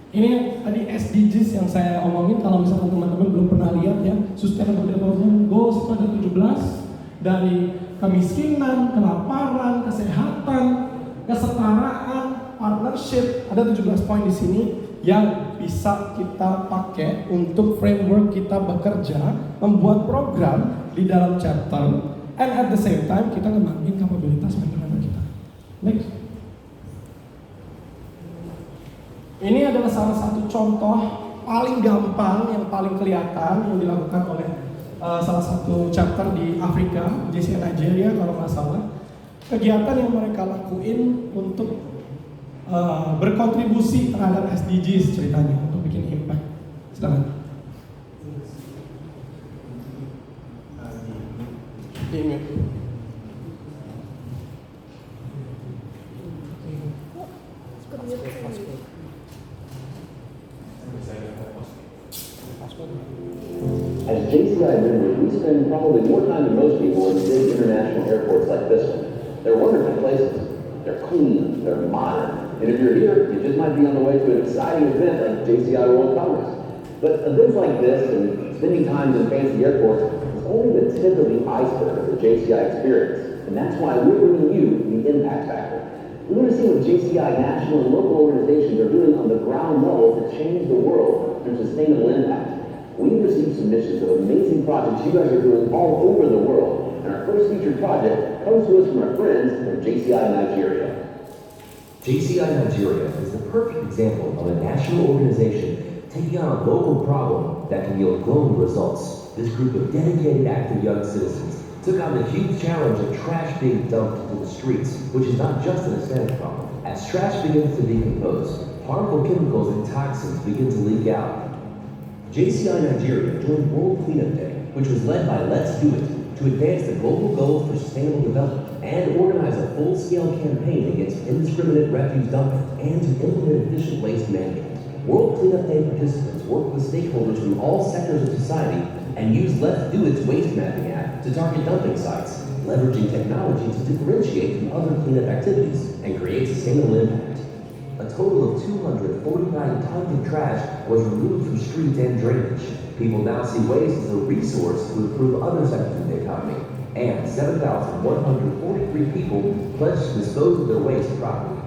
Ini tadi SDGs yang saya omongin. Kalau misalnya teman-teman belum pernah lihat ya, Sustainable Development Goals itu ada 17, dari kemiskinan, kelaparan, kesehatan, kesetaraan, partnership. Ada 17 poin di sini yang bisa kita pakai untuk framework kita bekerja, membuat program di dalam chapter, and at the same time kita ngembangin kapabilitas member-member kita. Next. Ini adalah salah satu contoh paling gampang, yang paling kelihatan yang dilakukan oleh salah satu chapter di Afrika, JCI Nigeria kalau nggak salah. Kegiatan yang mereka lakuin untuk berkontribusi terhadap SDGs ceritanya, untuk bikin impact. Silakan. Ini. As JCI members, we spend probably more time than most people in big international airports like this one. They're wonderful places. They're clean, they're modern. And if you're here, you just might be on the way to an exciting event like JCI World Congress. But events like this and spending time in fancy airports is only the tip of the iceberg of the JCI experience. And that's why we're bringing you the Impact Factor. We want to see what JCI national and local organizations are doing on the ground level to change the world through sustainable impact. We've received submissions of amazing projects you guys are doing all over the world, and our first featured project comes to us from our friends from JCI Nigeria. JCI Nigeria is the perfect example of a national organization taking on a local problem that can yield glowing results. this group of dedicated, active young citizens took on the huge challenge of trash being dumped into the streets, which is not just an aesthetic problem. As trash begins to decompose, harmful chemicals and toxins begin to leak out. JCI Nigeria joined World Cleanup Day, which was led by Let's Do It, to advance the global goals for sustainable development and organize a full-scale campaign against indiscriminate refuse dumping and to implement efficient waste management. World Cleanup Day participants work with stakeholders from all sectors of society and use Let's Do It's waste mapping app to target dumping sites, leveraging technology to differentiate from other cleanup activities and create sustainable impact. A total of 249 tons of trash was removed from streets and drainage. People now see waste as a resource to improve other sectors of the economy. And 7,143 people pledged to dispose of their waste properly.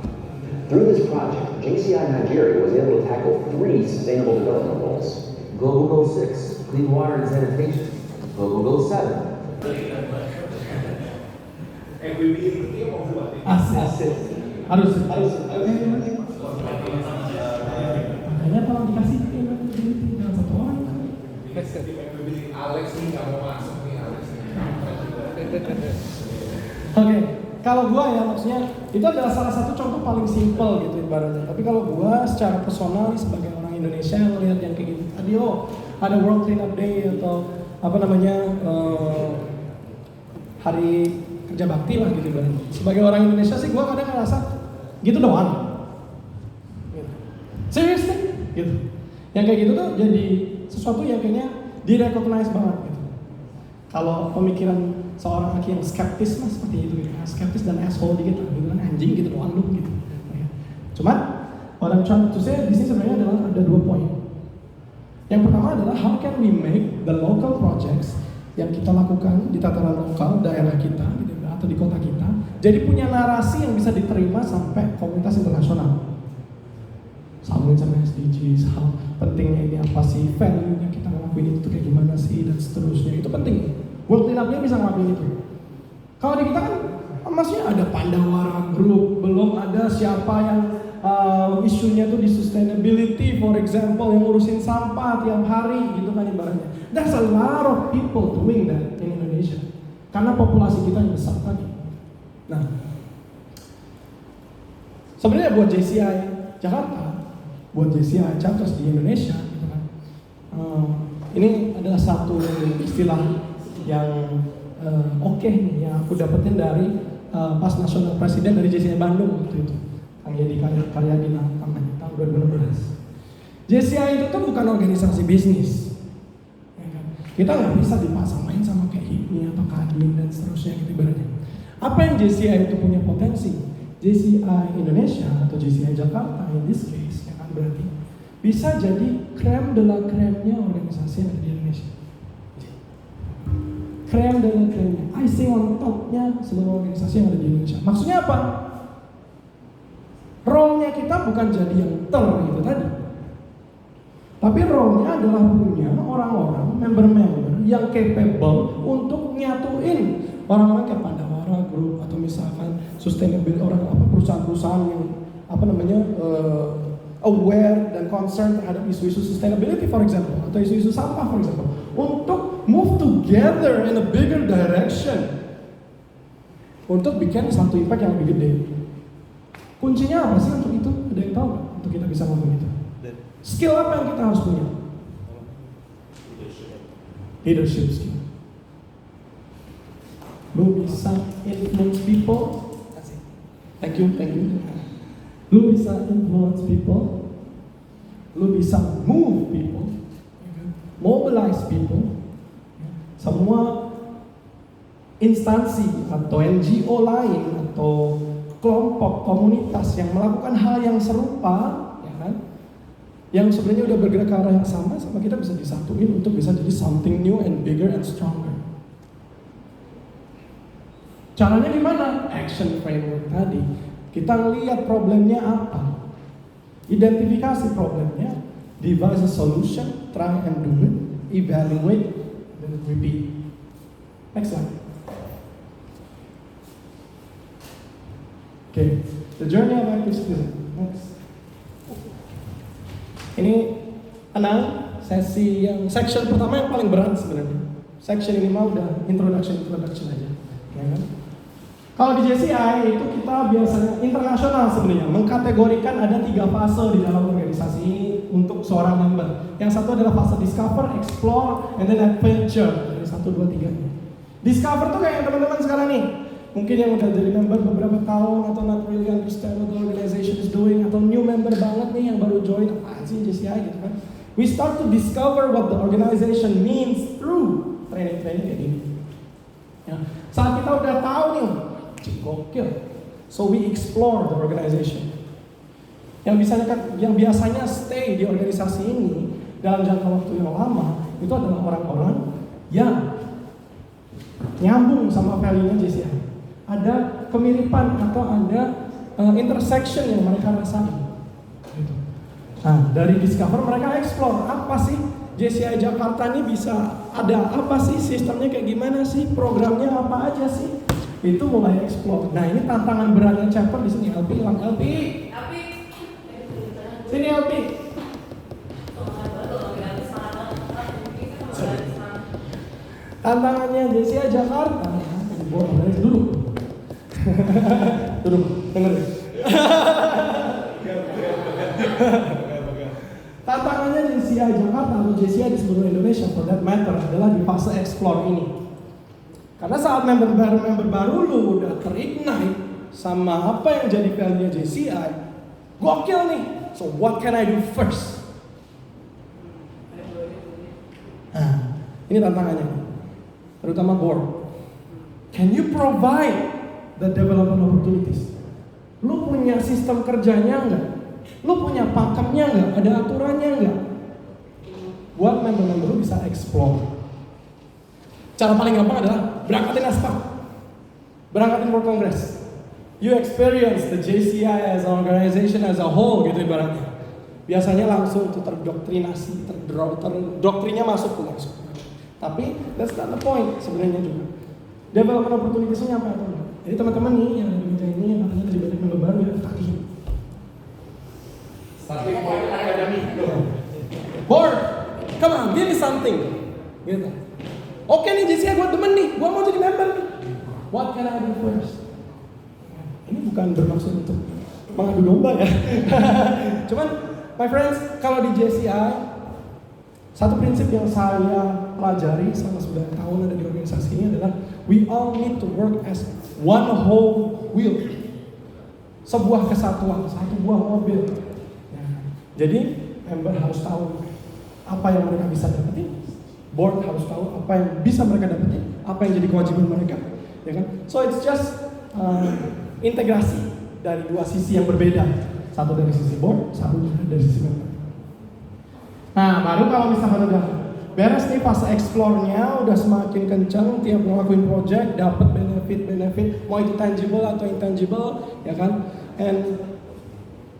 Through this project, JCI Nigeria was able to tackle 3 sustainable development goals. Global Goal 6, clean water and sanitation. Global Goal 7, Asik. Harus. Makanya tolong dikasih dengan satu orang. Alex nih nggak mau masuk nih, Alex. Oke, kalau gua ya maksudnya itu adalah salah satu contoh paling simpel gitu ibaratnya. Tapi kalau gua secara personal sebagai orang Indonesia melihat yang kayak gitu, tadi ada World Cleanup Day atau apa namanya hari kerja bakti lah gitu ibaratnya. Sebagai orang Indonesia sih gua kadang ngerasa gitu doang. Gitu. Seriously, gitu. Yang kayak gitu tuh jadi sesuatu yang kayaknya di-recognize banget gitu. Kalau pemikiran seorang laki yang skeptis lah seperti itu gitu. Skeptis dan asshole dikit lah, bilang anjing gitu doang lu gitu. Cuman what I'm trying to say di sini sebenarnya adalah ada 2 poin. Yang pertama adalah how can we make the local projects yang kita lakukan di tataran lokal daerah kita gitu, atau di kota kita jadi punya narasi yang bisa diterima sampai komunitas internasional. Sambungin sama SDGs, hal pentingnya ini apa sih, value-nya kita ngelakuin itu kayak gimana sih, dan seterusnya. Itu penting. World Cleanup-nya bisa ngelakuin itu. Kalau di kita kan masih ada Pandawara Group, belum ada siapa yang isunya tuh di sustainability, for example, yang ngurusin sampah tiap hari gitu kan ibaratnya. There's a lot of people doing that in Indonesia. Karena populasi kita yang besar tadi. Nah, sebenarnya buat JCI Jakarta, buat JCI Chapters di Indonesia gitu kan. Ini adalah satu istilah yang oke nih yang aku dapetin dari pas nasional presiden dari JCI Bandung waktu itu, yang jadi karya di kampanye tahun 2016. JCI itu tuh bukan organisasi bisnis, ya kan? Kita nggak bisa dipasamain sama kayak HIPMI atau Kadin dan seterusnya gitu ibaratnya. Apa yang JCI itu punya potensi? JCI Indonesia atau JCI Jakarta in this case, ya kan, berarti bisa jadi creme de la creme-nya organisasi yang ada di Indonesia. Creme de la creme-nya, icing on top-nya seluruh organisasi yang ada di Indonesia. Maksudnya apa? Role-nya kita bukan jadi yang itu tadi. Tapi role-nya adalah punya orang-orang, member-member yang capable untuk nyatuin orang-orang kayak Pandawara Group atau misalkan sustainability, orang perusahaan-perusahaan yang aware dan concern terhadap isu-isu sustainability for example, atau isu-isu sampah for example, untuk move together in a bigger direction untuk bikin satu impact yang lebih gede. Kuncinya apa sih untuk itu? Ada yang tahu nggak untuk kita bisa ngomong itu? Skill apa yang kita harus punya? Leadership skill. Lu bisa influence people. Thank you. Lu bisa influence people. Lu bisa move people. Mobilize people. Semua instansi atau NGO lain atau kelompok komunitas yang melakukan hal yang serupa, ya kan? Yang sebenarnya udah bergerak ke arah yang sama kita bisa disatuin untuk bisa jadi something new and bigger and stronger. Caranya gimana? Action framework tadi. Kita lihat problemnya apa, identifikasi problemnya, devise a solution, try and do it, evaluate, then repeat. Next slide. Okay, the journey of active citizen. Next. Ini Anang sesi yang section pertama yang paling berat sebenarnya. Section ini mah udah introduction aja, ya kan? Kalau di JCI itu kita biasanya internasional sebenarnya, mengkategorikan ada 3 fase di dalam organisasi ini untuk seorang member. Yang satu adalah fase discover, explore, and then adventure. Dari 1, 2, 3. Discover tuh kayak teman-teman sekarang nih. Mungkin yang udah jadi member beberapa tahun atau not really understand what the organization is doing, atau new member banget nih yang baru join, apaan sih JCI gitu kan. We start to discover what the organization means through training-training kayak gini. Ya. Saat kita udah tahu nih, gokil. So we explore the organization. Yang biasanya stay di organisasi ini dalam jangka waktu yang lama itu adalah orang-orang yang nyambung sama value-nya JCI. Ada kemiripan atau ada intersection yang mereka rasain. Gitu. Nah, dari discover mereka explore apa sih JCI Jakarta ini bisa ada apa sih, sistemnya kayak gimana sih, programnya apa aja sih. Itu mulai explore. Nah, ini tantangan beratnya chapter di sini. LP hilang, LP. Sini LP. Tantangannya JCI Jakarta. Duduk. Duduk, dengerin. Tantangannya JCI Jakarta atau JCI di seluruh Indonesia for that matter adalah di fase explore ini. Karena saat member baru lu udah terignite sama apa yang jadi value-nya JCI, gokil nih. So what can I do first? Nah, ini tantangannya. Terutama board. Can you provide the development opportunities? Lu punya sistem kerjanya enggak? Lu punya pakemnya enggak? Ada aturannya enggak? Buat member-member lu bisa explore. Cara paling gampang adalah berangkatin ASPAC, berangkatin World Congress. You experience the JCI as an organization as a whole gitu ibaratnya. Biasanya langsung tuh terdoktrinasi, doktrinnya masuk tuh langsung. Tapi that's not the point sebenarnya juga. Development opportunities-nya apa atau enggak? Jadi teman-teman nih yang ada di meja ini yang katanya tadi banyak member baru ya, kakiin. Starting point akademi. Board, come on, give me something. Gitu. Oke nih JCI gue demen nih, gue mau jadi member nih. What can I do first? Ini bukan bermaksud untuk mengadu domba ya. Cuman, my friends, kalau di JCI, satu prinsip yang saya pelajari selama 9 tahun ada di organisasi ini adalah we all need to work as one whole wheel. Sebuah kesatuan, satu buah mobil. Ya. Jadi, member harus tahu apa yang mereka bisa dapetin. Board harus tahu apa yang bisa mereka dapetin, apa yang jadi kewajiban mereka, ya kan? So it's just integrasi dari dua sisi yang berbeda, satu dari sisi board, satu dari sisi member. Nah, baru kalau misalkan udah beres nih fase explore-nya, udah semakin kencang, tiap ngelakuin project, dapat benefit, mau itu tangible atau intangible, ya kan? And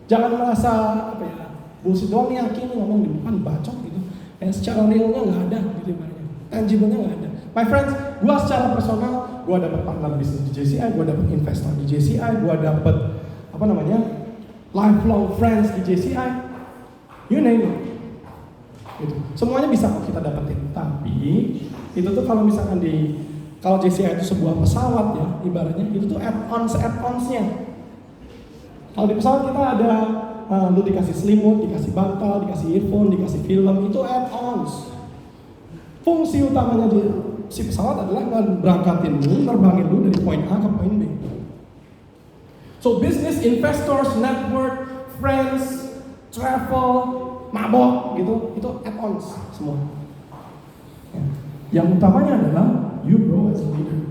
jangan merasa apa ya, bullshit doang nih yakin ngomong di depan bacot gitu. Yang secara realnya nggak ada gitu ibaratnya, tangible-nya nggak ada. My friends, gue secara personal, gue dapat partner bisnis di JCI, gue dapat investor di JCI, gue dapat lifelong friends di JCI, you name it. Gitu. Semuanya bisa kok kita dapetin. Tapi itu tuh kalau misalkan kalau JCI itu sebuah pesawat ya, ibaratnya itu tuh add-ons-nya. Kalau di pesawat kita ada lu dikasih selimut, dikasih bantal, dikasih earphone, dikasih film, itu add-ons. Fungsi utamanya si pesawat adalah berangkatin lu, terbangin lu dari poin A ke poin B. So business, investors, network, friends, travel, mabok gitu, itu add-ons semua. Yang utamanya adalah you grow as a leader.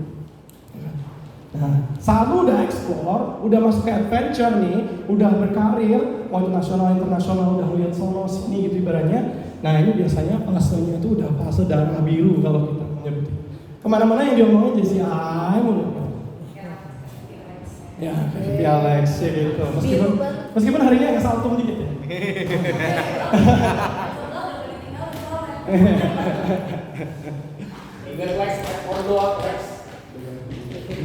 Nah, saat lu udah explore, udah masuk ke adventure nih, udah berkarir, mau itu nasional, internasional, udah lihat sono sini gitu ibaratnya. Nah ini biasanya fasenya itu udah fase darah biru kalau kita menyebutnya. Kemana-mana yang diomongin JCI mulu. Ya, kayak Alex gitu. Meskipun hari ini agak saltum dikit ya.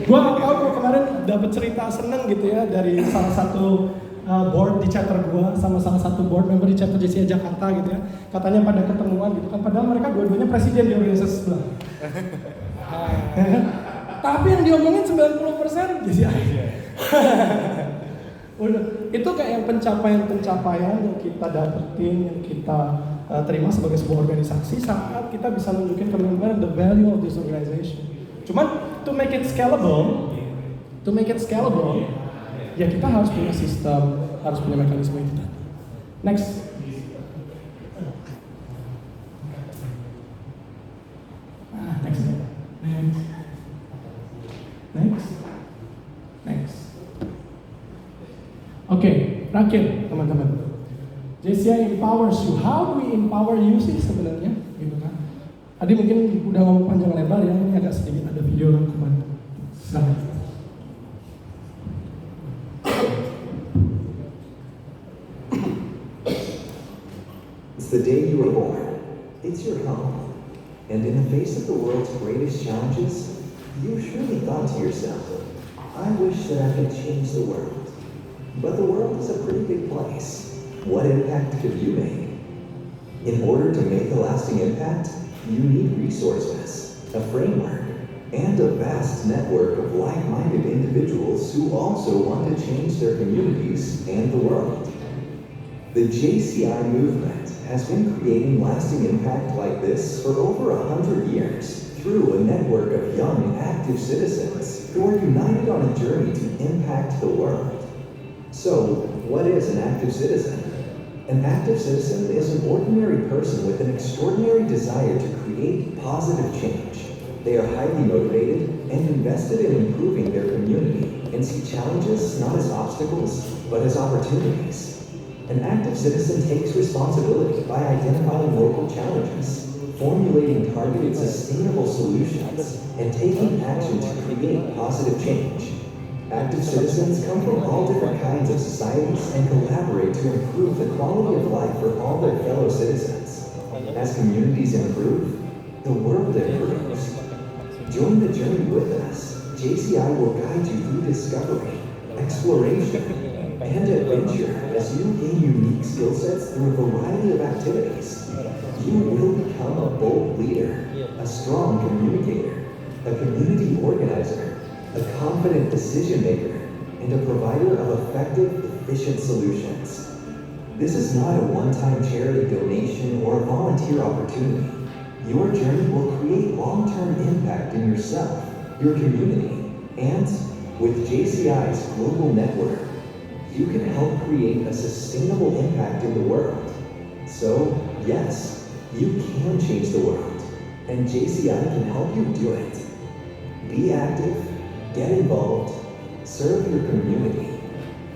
Gua tahu kok kemarin dapat cerita seneng gitu ya dari salah satu board di chapter gua sama salah satu board member di chapter JCI Jakarta gitu ya. Katanya pada ketemuan gitu kan, padahal mereka dua-duanya presiden di organisasi sebelah. Tapi yang diomongin 90% JCI. Udah, itu kayak yang pencapaian-pencapaian yang kita dapetin, yang kita terima sebagai sebuah organisasi saat kita bisa nunjukin ke member the value of this organization. Cuman to make it scalable, ya kita harus punya sistem, harus punya mekanisme itu tadi. Next. Next. Oke, terakhir teman-teman. JCI empowers you. How do we empower you sih sebenarnya? Gitu kan? Tadi mungkin udah ngomong panjang lebar ya, ini agak sedikit ada video rangkuman. Silahkan. It's the day you were born. It's your home. And in the face of the world's greatest challenges, you surely thought to yourself, I wish that I could change the world. But the world is a pretty big place. What impact could you make? In order to make a lasting impact, you need resources, a framework, and a vast network of like-minded individuals who also want to change their communities and the world. The JCI movement has been creating lasting impact like this for over 100 years through a network of young, active citizens who are united on a journey to impact the world. So, what is an active citizen? An active citizen is an ordinary person with an extraordinary desire to create positive change. They are highly motivated and invested in improving their community and see challenges not as obstacles, but as opportunities. An active citizen takes responsibility by identifying local challenges, formulating targeted sustainable solutions, and taking action to create positive change. Active citizens come from all different kinds of societies and collaborate to improve the quality of life for all their fellow citizens. As communities improve, the world improves. Join the journey with us. JCI will guide you through discovery, exploration, and adventure as you gain unique skill sets through a variety of activities. You will become a bold leader, a strong communicator, a community organizer, a confident decision maker, and a provider of effective, efficient solutions. This is not a one-time charity donation or a volunteer opportunity. Your journey will create long-term impact in yourself, your community, and with JCI's global network, you can help create a sustainable impact in the world. So, yes, you can change the world, and JCI can help you do it. Be active, get involved, serve your community,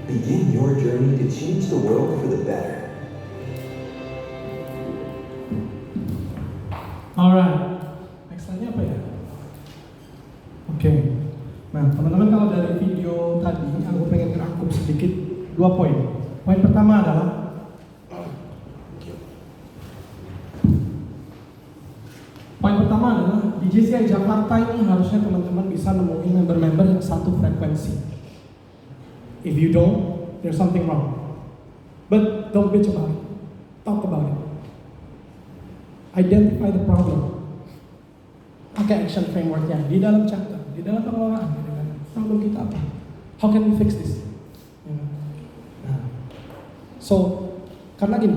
begin your journey to change the world for the better. Alright, next slide-nya apa ya? Oke. Nah, teman-teman kalau dari video tadi, aku pengen ngerangkum sedikit 2 poin. Poin pertama adalah di JCI Jakarta ini harusnya teman-teman bisa nemuin member-member yang satu frekuensi. If you don't, there's something wrong. But don't bitch about it. Talk about it. Identify the problem. Pakai action framework-nya di dalam chapter, di dalam pengelolaan. Problem kita apa? How can we fix this? Nah. So, karena gini,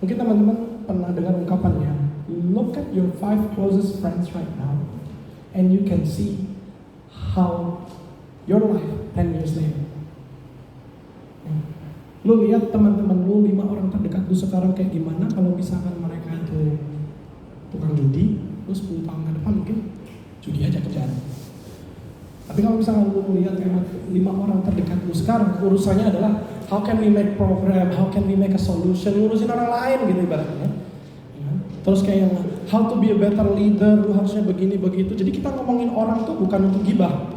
mungkin teman-teman pernah dengar ungkapannya, look at your 5 closest friends right now, and you can see how your life 10 years later. Lu lihat teman-teman lu 5 orang terdekat lu sekarang kayak gimana kalau misalkan mereka itu tukang judi, lu 10 tahun ke depan mungkin judi aja kerjaan. Tapi kalau misalkan lu lihat 5 orang terdekat lu sekarang, urusannya adalah how can we make program, how can we make a solution, ngurusin orang lain gitu ibaratnya. Terus kayak yang how to be a better leader, lu harusnya begini begitu. Jadi kita ngomongin orang tuh bukan untuk gibah.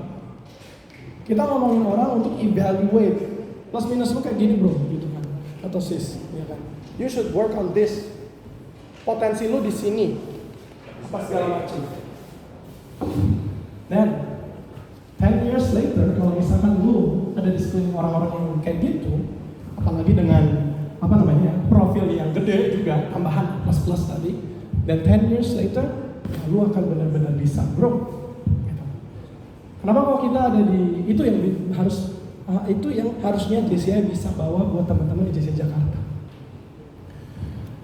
Kita ngomongin orang untuk evaluate. Plus minus lu kayak gini bro, gitu kan. Atau sis, ya kan. You should work on this. Potensi lu di sini. Apa segala macam. Dan 10 years later, kalau misalkan lu ada di sekeliling orang-orang yang kayak gitu, apalagi dengan profil yang gede juga, tambahan plus tadi, dan 10 years later lu akan benar-benar bisa grow. Gitu. Kenapa kalau kita ada di itu yang harusnya JCI bisa bawa buat teman-teman di JCI Jakarta.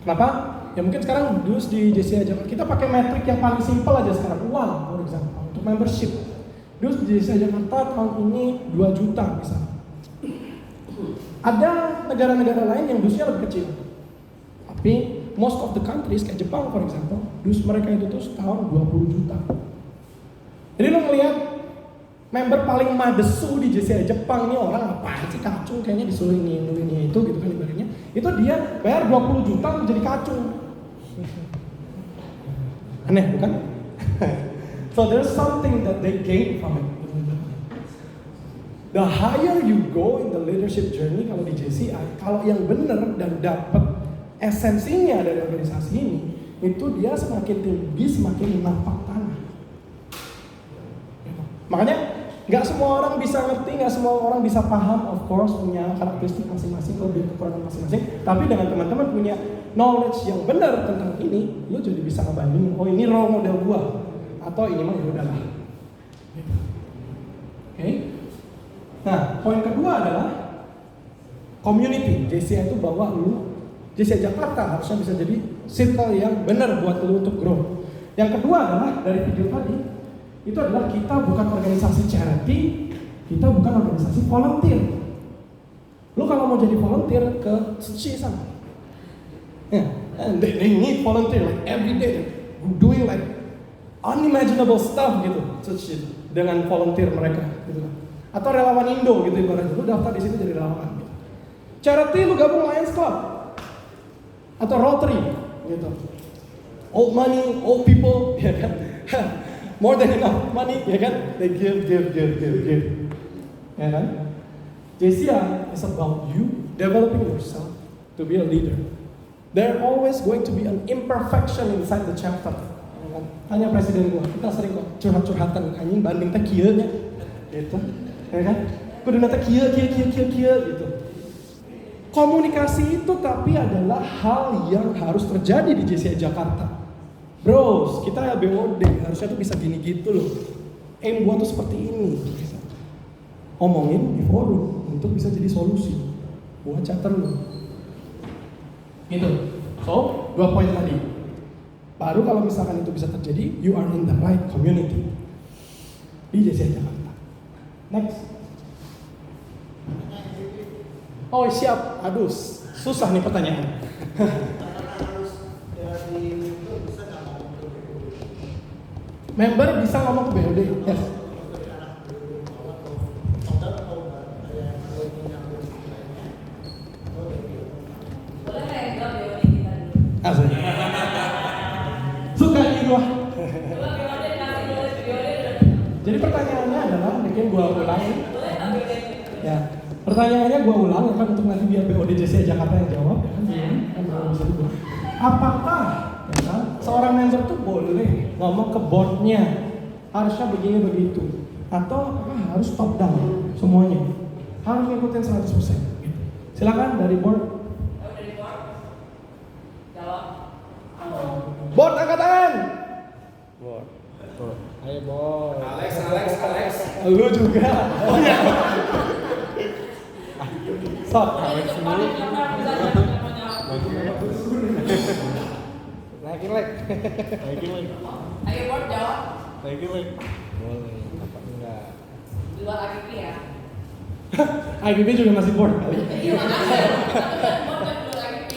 Kenapa? Ya mungkin sekarang dus di JCI Jakarta kita pakai metrik yang paling simpel aja sekarang, uang for example, untuk membership. Dus di JCI Jakarta tahun ini 2 juta misalnya. Ada negara-negara lain yang dusnya lebih kecil. Tapi most of the countries kayak Jepang for example, dus mereka itu tuh setahun 20 juta. Jadi lo ngeliat member paling madesu di JCI Jepang ini orang apaan sih, kacung kayaknya disuruh ini itu gitu kan ibaratnya. Itu dia bayar 20 juta menjadi kacung. Aneh bukan? So there's something that they gain from it. The higher you go in the leadership journey kalau di JCI, kalau yang benar dan dapat esensinya dari organisasi ini, itu dia semakin tinggi, semakin nampak tanah. Makanya nggak semua orang bisa ngerti, nggak semua orang bisa paham, of course punya karakteristik masing-masing, kelebihan kekurangan masing-masing. Tapi dengan teman-teman punya knowledge yang benar tentang ini, lo jadi bisa ngebandingin, oh ini role model gua, atau ini mah ya udahlah. Oke. Nah, poin kedua adalah community. JCI itu bawa lu, JCI Jakarta harusnya bisa jadi circle yang benar buat lu untuk grow. Yang kedua adalah dari video tadi, itu adalah kita bukan organisasi charity, kita bukan organisasi volunteer. Lu kalau mau jadi volunteer ke Suci sana, and they need volunteer like every day, doing like unimaginable stuff gitu, Suci dengan volunteer mereka gitu. Atau relawan Indo gitu ibaratnya, lu daftar di situ jadi relawan gitu. Charity lu gabung Lions Club atau Rotary gitu. Old money, old people, ya kan? More than enough money, ya kan? They give. Ya kan? JCI is about you developing yourself to be a leader. There always going to be an imperfection inside the chapter. Ya kan? Tanya presiden gua, kita sering kok curhat-curhatan anjing banding teh kieu nya gitu. Ya kan? Kudu nata kia gitu. Komunikasi itu tapi adalah hal yang harus terjadi di JCI Jakarta. Bros, kita ya BOD, harusnya tuh bisa gini gitu loh. Aim gua tuh seperti ini. Omongin di forum untuk bisa jadi solusi buat chapter lo. Gitu. So, 2 poin tadi. Baru kalau misalkan itu bisa terjadi, you are in the right community di JCI Jakarta. Next. Oh siap, aduh susah nih pertanyaan. Member bisa ngomong ke BOD, yes. Asli. Suka ini gua. Jadi pertanyaannya adalah, mungkin gua ulang. Ya, pertanyaannya gua ulang ya kan untuk nanti biar BOD JCI Jakarta yang jawab. Kan bisa juga. Apakah ya kan, seorang member tuh boleh ngomong ke boardnya harusnya begini begitu, atau apakah harus top down semuanya? Harus ngikutin 100%. Silakan dari board. Board angkat tangan. Board. Ayo board. Alex. Lu juga. Oh iya. Sok. Alex dulu. Naikin leg. Ayo board jawab. Naikin leg. Boleh. Apa enggak? Di luar APP ya. IPP juga masih board kali. Iya makanya. Board dan di luar APP.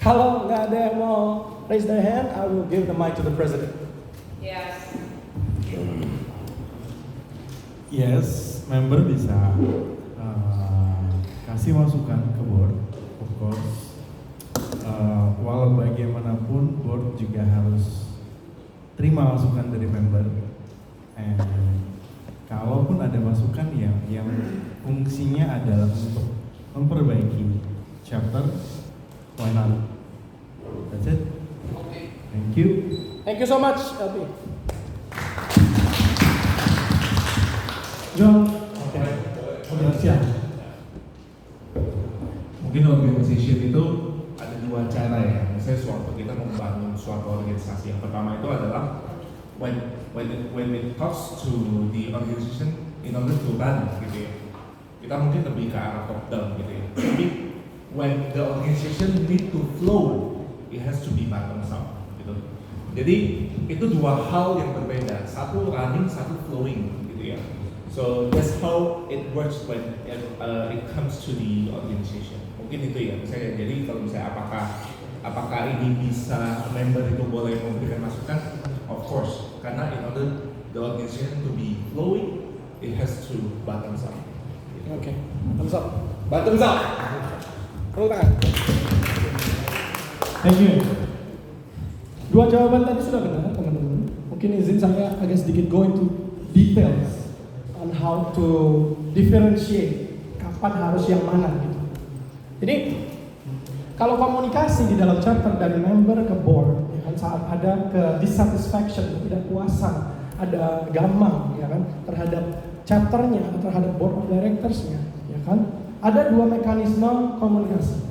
Kalau nggak ada yang mau raise their hand, I will give the mic to the president. Yes. Yes, member bisa kasih masukan ke board, of course. Walau bagaimanapun, board juga harus terima masukan dari member. And kalaupun ada masukan yang fungsinya adalah untuk memperbaiki chapter, why not? That's it. Thank you. Thank you so much, LP. John. Oke. Siap. Mungkin organization itu ada dua cara ya. Misalnya suatu kita membangun suatu organisasi. Yang pertama itu adalah when it comes to the organization in order to run gitu ya. Kita mungkin lebih ke arah top down gitu ya. Tapi when the organization need to flow, it has to be bottom up gitu. Jadi itu dua hal yang berbeda. Satu running, satu flowing gitu ya. So that's how it works when it comes to the organization. Mungkin itu ya, misalnya. Jadi kalau misalnya apakah ini bisa member itu boleh memberikan masukan? Of course, karena in order the organization to be flowing, it has to bottom up. Oke, bottoms up. Tepuk tangan. Thank you. Dua jawaban tadi sudah benar, teman-teman. Mungkin izin saya agak sedikit go into details on how to differentiate kapan harus yang mana gitu. Jadi kalau komunikasi di dalam chapter dari member ke board, ya kan, saat ada ke dissatisfaction, ketidakpuasan, ada gamang, ya kan, terhadap chapternya atau terhadap board of directorsnya, ya kan, ada dua mekanisme komunikasi.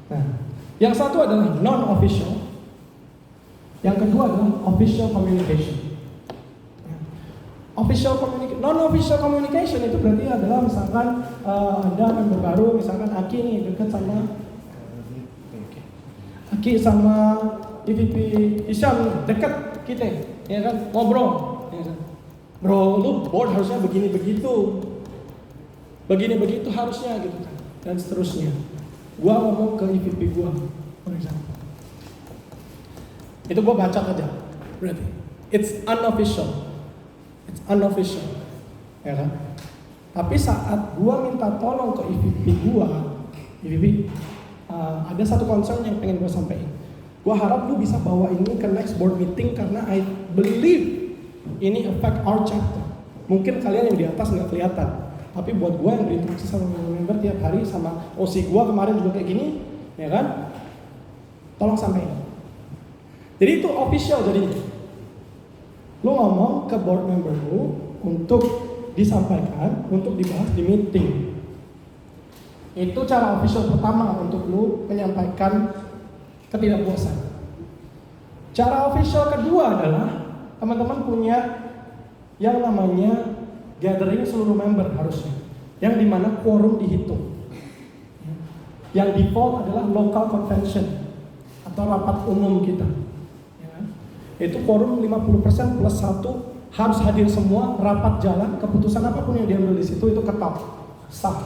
Nah, yang satu adalah non-official, yang kedua adalah official communication. Non-official communication itu berarti adalah misalkan ada member baru, misalkan Aki nih dekat sama EVP Isyam dekat kita, ya kan, ngobrol, ya kan? Bro, lu board harusnya begini begitu harusnya gitu kan, dan seterusnya. Gua ngomong ke EVP gua, for example. Itu gua baca aja, berarti it's unofficial, ya kan? Tapi saat gua minta tolong ke EVP gua, ada satu concern yang pengen gua sampaikan. Gua harap lu bisa bawa ini ke next board meeting karena I believe ini affect our chapter. Mungkin kalian yang di atas nggak kelihatan, tapi buat gua yang berinteraksi sama member tiap hari, sama OC gua kemarin juga kayak gini, ya kan? Tolong sampaikan. Jadi itu official jadinya. Lu ngomong ke board member lu untuk disampaikan, untuk dibahas di meeting. Itu cara official pertama untuk lu menyampaikan ketidakpuasan. Cara official kedua adalah teman-teman punya yang namanya gathering seluruh member harusnya, yang dimana quorum dihitung. Yang default adalah local convention atau rapat umum kita. Itu quorum 50% plus 1 harus hadir semua, rapat jalan, keputusan apapun yang diambil di situ itu ketok, sah,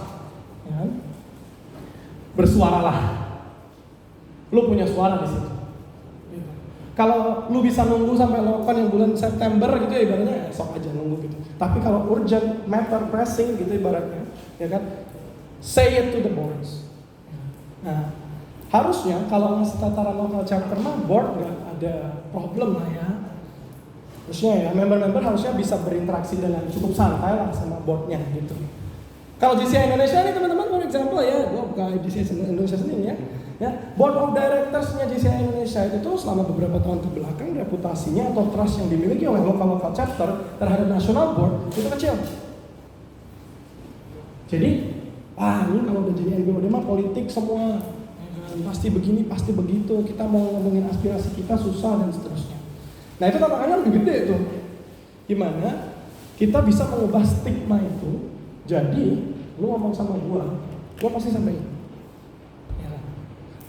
ya kan? Bersuaralah, lu punya suara di situ. Gitu. Kalau lu bisa nunggu sampai lokan yang bulan September gitu ya, ibaratnya esok aja nunggu gitu. Tapi kalau urgent, matter, pressing gitu ibaratnya, ya kan, say it to the boards. Nah, harusnya kalau ngasih tataran lokal chapter mah board nggak ada problem lah ya. Harusnya ya, member-member harusnya bisa berinteraksi dengan cukup santai lah sama boardnya gitu. Kalau GCI Indonesia nih teman-teman, for example ya, gue buka GCI Indonesia sendiri ya, board of directorsnya GCI Indonesia itu selama beberapa tahun kebelakang reputasinya atau trust yang dimiliki oleh lokal chapter terhadap national board itu kecil. Jadi, ini kalau udah jadi NBOD mah politik semua, pasti begini, pasti begitu, kita mau ngomongin aspirasi kita susah dan seterusnya. Nah itu tantangannya lebih gede tuh. Gimana kita bisa mengubah stigma itu. Jadi lu ngomong sama gua pasti sampaikan. Ya.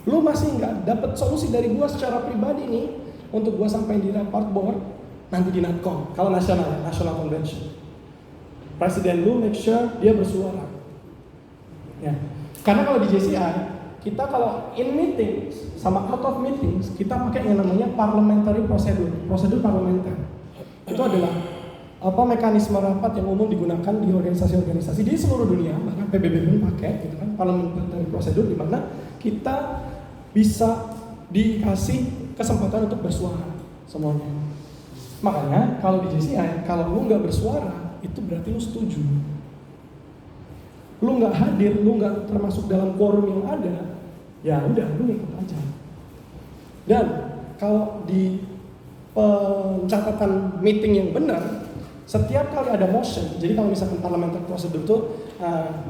Lu masih nggak dapet solusi dari gua secara pribadi nih untuk gua sampaikan di report board nanti di NATCOM. Kalau national convention, presiden lu make sure dia bersuara. Ya. Karena kalau di JCI kita kalau in meetings sama out of meetings kita pakai yang namanya parliamentary prosedur parlementer. Itu adalah mekanisme rapat yang umum digunakan di organisasi-organisasi di seluruh dunia, bahkan PBB pun pakai gitu kan, parliamentary prosedur di mana kita bisa dikasih kesempatan untuk bersuara semuanya. Makanya kalau di JCI kalau lu nggak bersuara itu berarti lu setuju. Lu nggak hadir, lu nggak termasuk dalam quorum yang ada, ya udah lu ikut aja. Dan kalau di pencatatan meeting yang benar, Setiap kali ada motion, jadi kalau misalkan parliamentary procedure itu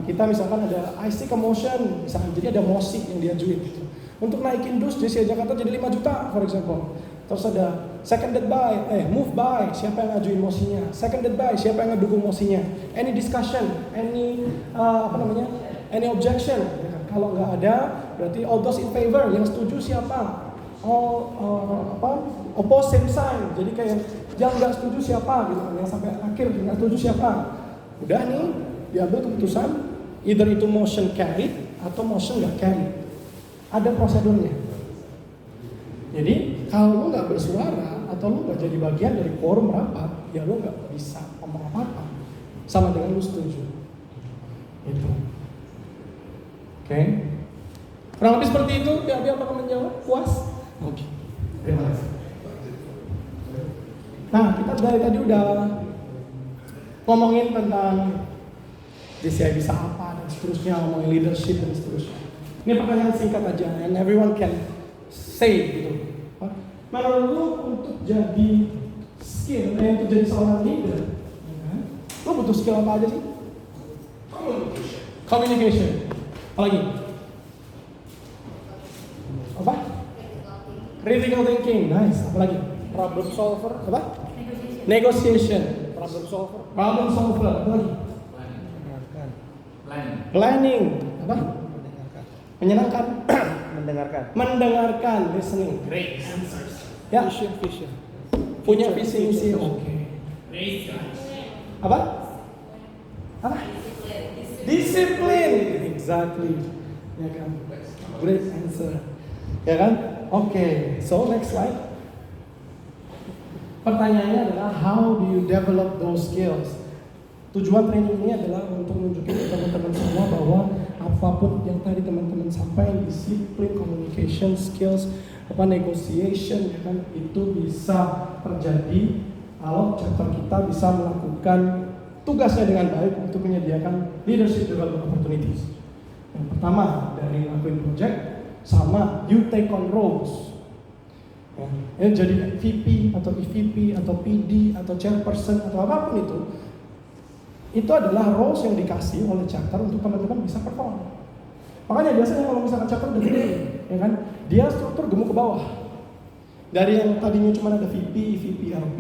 kita misalkan ada I seek a motion, misalkan jadi ada mosi yang diajuin gitu. Untuk naikin dus JCI Jakarta jadi 5 juta, for example. Terus ada seconded by, move by, siapa yang ngajuin mosinya? Seconded by, siapa yang ngedukung mosinya? Any discussion, any any objection? Ya kan? Kalau nggak ada, berarti all those in favor, yang setuju siapa? Oppose same sign. Jadi kayak yang nggak setuju siapa gitu kan? Yang sampai akhir nggak setuju siapa? Udah nih diambil keputusan, either itu motion carry atau motion nggak carry. Ada prosedurnya. Jadi kalau lu nggak bersuara atau lu nggak jadi bagian dari quorum rapat, ya lu nggak bisa ngomong apa-apa. Sama dengan lu setuju. Itu. Oke. Kurang lebih seperti itu. Biar apakah menjawab? Puas? Oke. Terima kasih. Nah, kita dari tadi udah ngomongin tentang JCI bisa apa dan seterusnya, ngomongin leadership dan seterusnya. Ini pertanyaan singkat aja, and everyone can say gitu. Menurut lu untuk jadi untuk jadi seorang leader, lu butuh skill apa aja sih? Communication. Apalagi? Apa? Critical thinking, nice. Apalagi? Problem solver, apa? Negotiation. Problem solver. Apalagi? Planning. Apa? Menyenangkan. Mendengarkan. Listening. Great answers. Ya. Vision. Punya visi misi. Oke. Apa? Disiplin. Exactly. Ya kan? Great answer. Ya kan? Oke. So next slide. Pertanyaannya adalah how do you develop those skills? Tujuan training ini adalah untuk menunjukkan ke teman-teman semua bahwa apapun yang tadi teman-teman sampaikan, disiplin, communication skills, negotiation, ya kan, itu bisa terjadi kalau chapter kita bisa melakukan tugasnya dengan baik untuk menyediakan leadership development opportunities. Yang pertama dari lakuin project sama you take on roles. Ya, jadi VP atau EVP atau PD atau chairperson atau apapun itu adalah roles yang dikasih oleh chapter untuk teman-teman bisa perform. Makanya biasanya kalau misalkan chapter udah gede, ya kan, dia struktur gemuk ke bawah. Dari yang tadinya cuma ada VP, EVP, RP,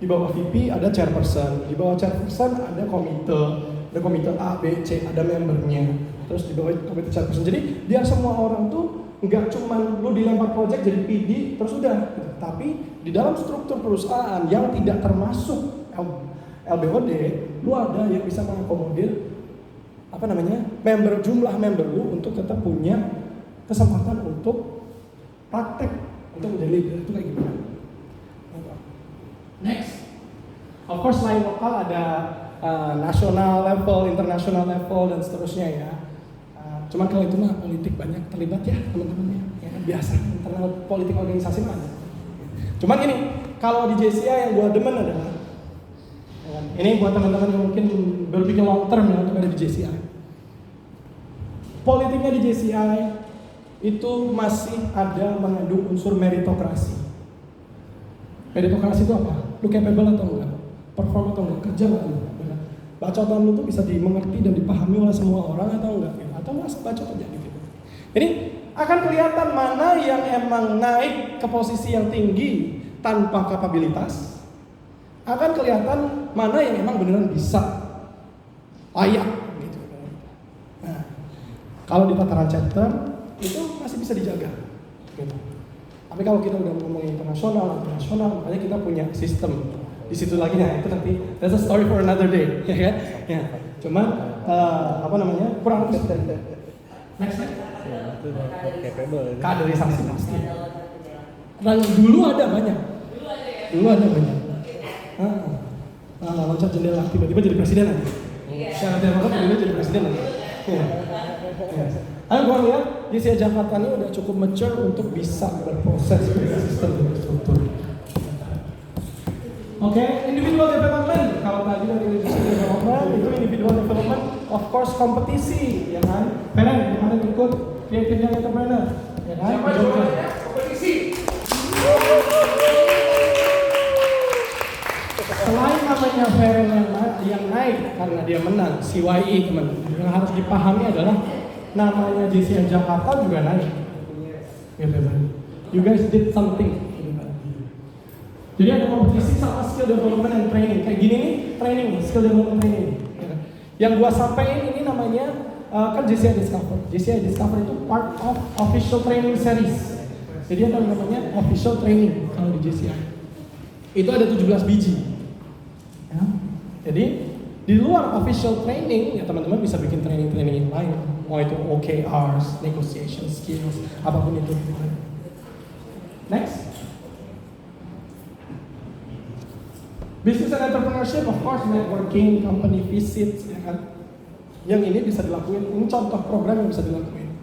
di bawah VP ada chairperson, di bawah chairperson ada komite A, B, C, ada membernya. Terus di bawah komite chairperson. Jadi biar semua orang tuh nggak cuma lu dilempar project jadi PD terus udah, gitu. Tapi di dalam struktur perusahaan yang tidak termasuk LBOD, lu ada yang bisa mengakomodir jumlah member lu untuk tetap punya kesempatan untuk praktek untuk menjadi leader. Itu kayak gimana? Next, of course selain lokal ada national level, international level dan seterusnya ya. Cuman kalau itu mah politik banyak terlibat ya teman-teman ya kan, biasa internal politik organisasi mah ada. Cuman ini kalau di JCI yang gua demen adalah ini buat teman-teman yang mungkin berpikir long term ya untuk ada di JCI. Politiknya di JCI itu masih ada mengandung unsur meritokrasi. Meritokrasi itu apa? Lu capable atau enggak? Perform atau enggak? Kerja atau enggak? Bacotan lu tuh bisa dimengerti dan dipahami oleh semua orang atau enggak? Atau enggak bacot aja gitu. Jadi akan kelihatan mana yang emang naik ke posisi yang tinggi tanpa kapabilitas, akan kelihatan mana yang emang beneran bisa layak gitu. Nah, kalau di tataran chapter itu masih bisa dijaga gitu. Tapi kalau kita udah ngomongin internasional, makanya kita punya sistem di situ lagi. Nah itu nanti that's a story for another day, ya kan? Ya. Cuman kurang lebih. Next slide. Kaderisasi pasti. Dan dulu ada banyak. Loncat jendela tiba-tiba jadi presiden aja. Syarat demokrat tiba-tiba jadi presiden aja. Ayo gua lihat JCI Jakarta ini udah cukup mature untuk bisa berproses dengan sistem dan struktur. Oke, individual development. Kalau tadi dari leadership development itu individual development, of course kompetisi, ya kan? Peren, gimana ikut creative young entrepreneur, ya kan? Siapa juaranya? Kompetisi. Selain namanya namanya Veren yang naik karena dia menang, CYE teman. Yang harus dipahami adalah namanya JCI Jakarta juga naik. Gitu kan. You guys did something. Gitu kan. Jadi ada kompetisi sama skill development and training. Kayak gini nih, training, skill development training. Gitu kan. Yang gua sampaikan ini namanya kan JCI Discover. JCI Discover itu part of official training series. Jadi ada namanya official training kalau di JCI. Itu ada 17 biji. Ya. Jadi di luar official training, ya teman-teman bisa bikin training-training yang lain. Mau itu OKRs, negotiation skills, apapun itu. Next. Business and entrepreneurship, of course, networking, company visits, ya kan. Yang ini bisa dilakuin, ini contoh program yang bisa dilakuin.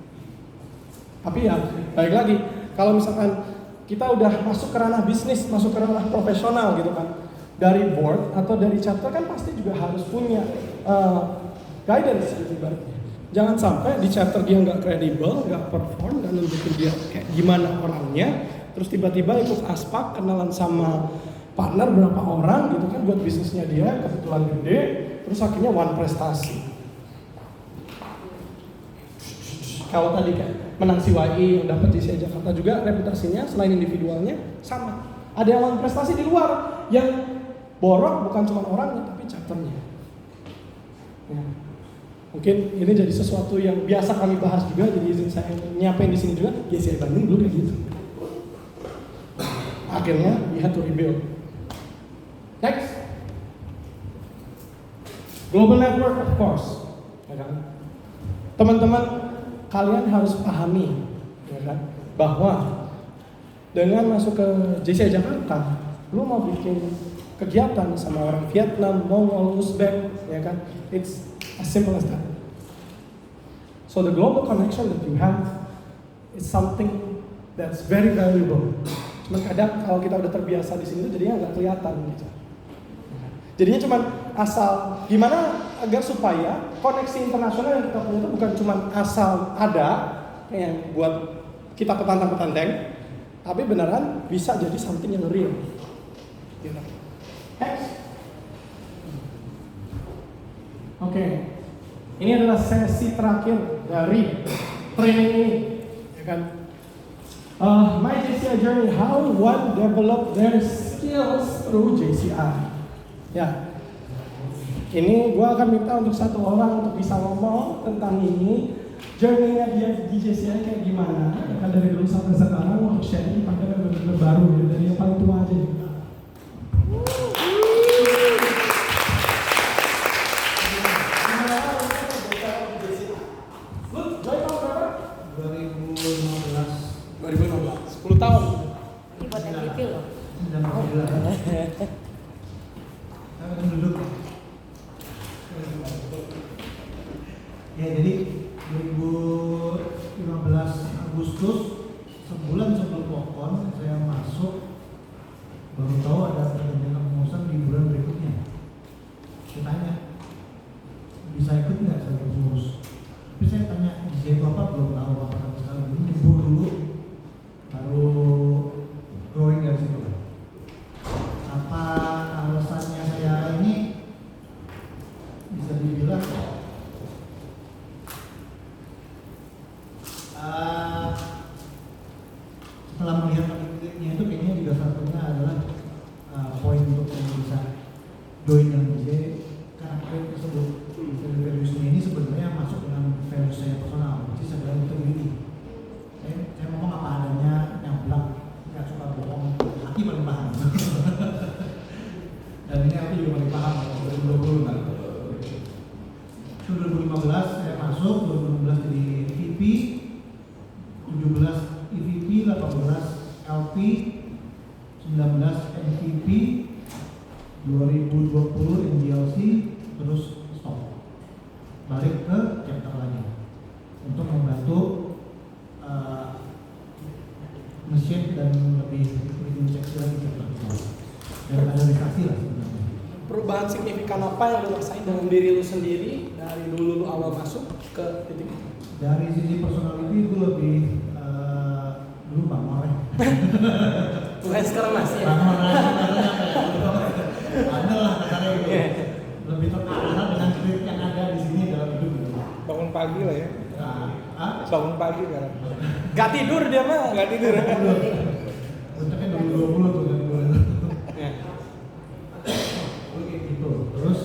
Tapi ya, balik lagi, kalau misalkan kita udah masuk ke ranah bisnis, masuk ke ranah profesional gitu kan, dari board atau dari chapter kan pasti juga harus punya guidance gitu ibaratnya. Jangan sampai di chapter dia nggak kredibel, nggak perform, nggak nunjukin dia kayak gimana orangnya, terus tiba-tiba ikut aspak, kenalan sama partner berapa orang gitu kan buat bisnisnya dia, kebetulan gede, terus akhirnya one prestasi. Kalau tadi kayak menang CYE yang dapat JCI Jakarta juga reputasinya selain individualnya sama. Ada yang one prestasi di luar yang borok bukan cuma orangnya tapi chapternya. Ya. Mungkin ini jadi sesuatu yang biasa kami bahas juga, jadi izin saya nyapain di sini juga. JCI Bandung dulu kayak gitu. Akhirnya we had to rebuild. Next, global network of course. Ya kan? Teman-teman, kalian harus pahami, ya kan, bahwa dengan masuk ke JCI Jakarta, lu mau bikin kegiatan sama orang Vietnam, Mongol, Uzbek, ya kan, it's as simple as that. So the global connection that you have is something that's very valuable. Cuman kadang kalau kita udah terbiasa di sini, jadinya nggak kelihatan gitu. Jadinya cuma asal gimana agar supaya koneksi internasional yang kita punya itu bukan cuma asal ada yang buat kita petantang-petanteng, tapi beneran bisa jadi something yang real. Gitu. Oke, ini adalah sesi terakhir dari training ini, ya kan? My JCI journey, how one develop their skills through JCI. Ya, ini gue akan minta untuk satu orang untuk bisa ngomong tentang ini, journey-nya dia di JCI kayak gimana, kan dari dulu sampai sekarang untuk sharing pakai bener-bener baru, ya, dari yang paling tua aja. Lu join tahun berapa? 2015, 10 tahun. Ini buat MVP loh. Duduk. Ya, jadi 2015 Agustus, sebulan sebelum POKON saya masuk, baru tahu ada perjanjian kepengurusan di bulan berikutnya. Saya tanya, bisa ikut nggak sebagai pengurus? Tapi saya tanya, JCI itu apa? Belum tahu apa-apa sekali. Nyebur dulu, baru growing dari situ. Apa alasannya saya ini bisa dibilang setelah melihat aktivitasnya itu kayaknya juga satunya adalah poin untuk yang bisa join yang JCI karena poin tersebut values ini sebenarnya masuk dengan values saya personal, jadi saya bilang itu begini, saya ngomong apa adanya, nyablak, nggak suka bohong, hati paling paham. Dan ini aku juga paling paham kalau 2020 kan. 2015 saya masuk, 2016 jadi VP, 17 EVP, 18 LP, 19 MVP, 2020 MDLC, terus stop. Balik ke chapter lagi untuk membantu nge-shape dan lebih seksi lagi chapter itu. Dan kaderisasi lah sebenarnya. Perubahan signifikan apa yang lu rasain dengan diri lu sendiri dari dulu lu awal masuk ke titik itu? Dari sisi personality itu lebih dulu Bang Oreh. Mulai sekarang masih ya? Bang Oreh, ada lah kasarnya gitu. Lebih terarah dengan trik yang ada di sini dalam hidup gitu. Bangun pagi lah ya. Bangun pagi kan. Gak tidur dia mah. Gak tidur. Untuk kan 2020 tuh kan gue. Oke gitu. Terus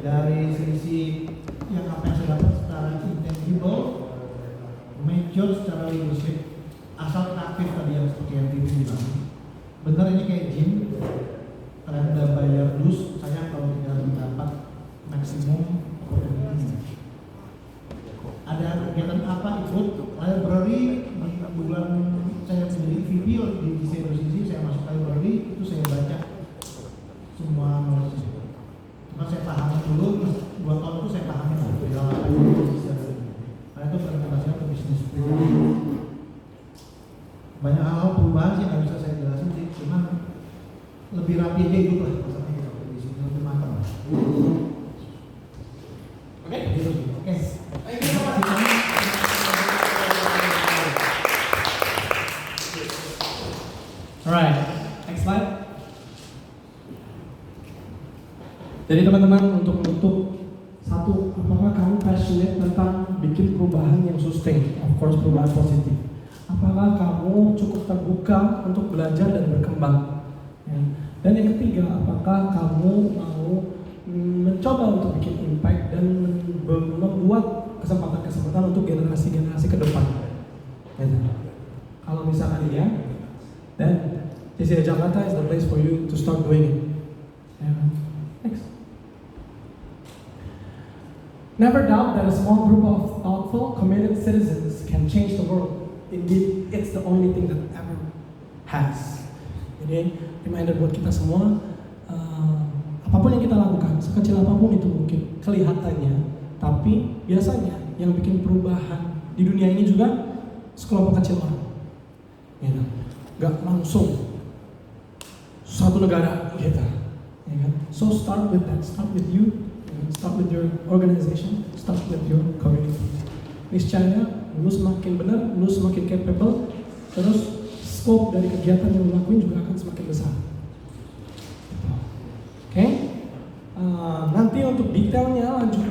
dari sisi yang apa yang saya dapat secara intangible, major secara leadership, asal aktif tadi yang seperti yang Tim bilang. Benar ini kayak gym, kalian udah bayar dus, sayang kalau tidak mendapat maksimum opportunity. Ada kegiatan apa ikut library di bulan saya sendiri VP di sisi saya masuk library itu saya baca semua knowledge. Cuma saya pahami dulu, terus 2 tahun itu saya pahami lah karena itu presentasinya ke bisnis. Banyak hal perubahan sih nggak bisa saya jelasin sih, cuman lebih rapi aja hidup lah maksudnya gitu, di sini lebih matang. Oke, gitu sih. Oke. Alright, next slide. Jadi teman-teman, untuk menutup, satu, apakah kamu passionate tentang bikin perubahan yang sustain? Of course, perubahan positif. Apakah kamu cukup terbuka untuk belajar dan berkembang? Ya. Dan yang ketiga, apakah kamu mau mencoba untuk bikin impact dan membuat kesempatan-kesempatan untuk generasi-generasi ke depan? Ya. Kalau misalkan iya, then JCI Jakarta is the place for you to start doing it. Ya. Next. Never doubt that a small group of thoughtful, committed citizens can change the world. Indeed, it's the only thing that ever has. Jadi, reminder buat kita semua, apapun yang kita lakukan, sekecil apapun itu mungkin kelihatannya, tapi biasanya yang bikin perubahan di dunia ini juga sekelompok kecil orang. Gitu. Gak langsung suatu negara gitu. Ya kan? So start with that, start with you, start with your organization, start with your community. Niscaya lu semakin benar, lu semakin capable, terus scope dari kegiatan yang lu lakuin juga akan semakin besar. Oke? Nanti untuk detailnya lanjut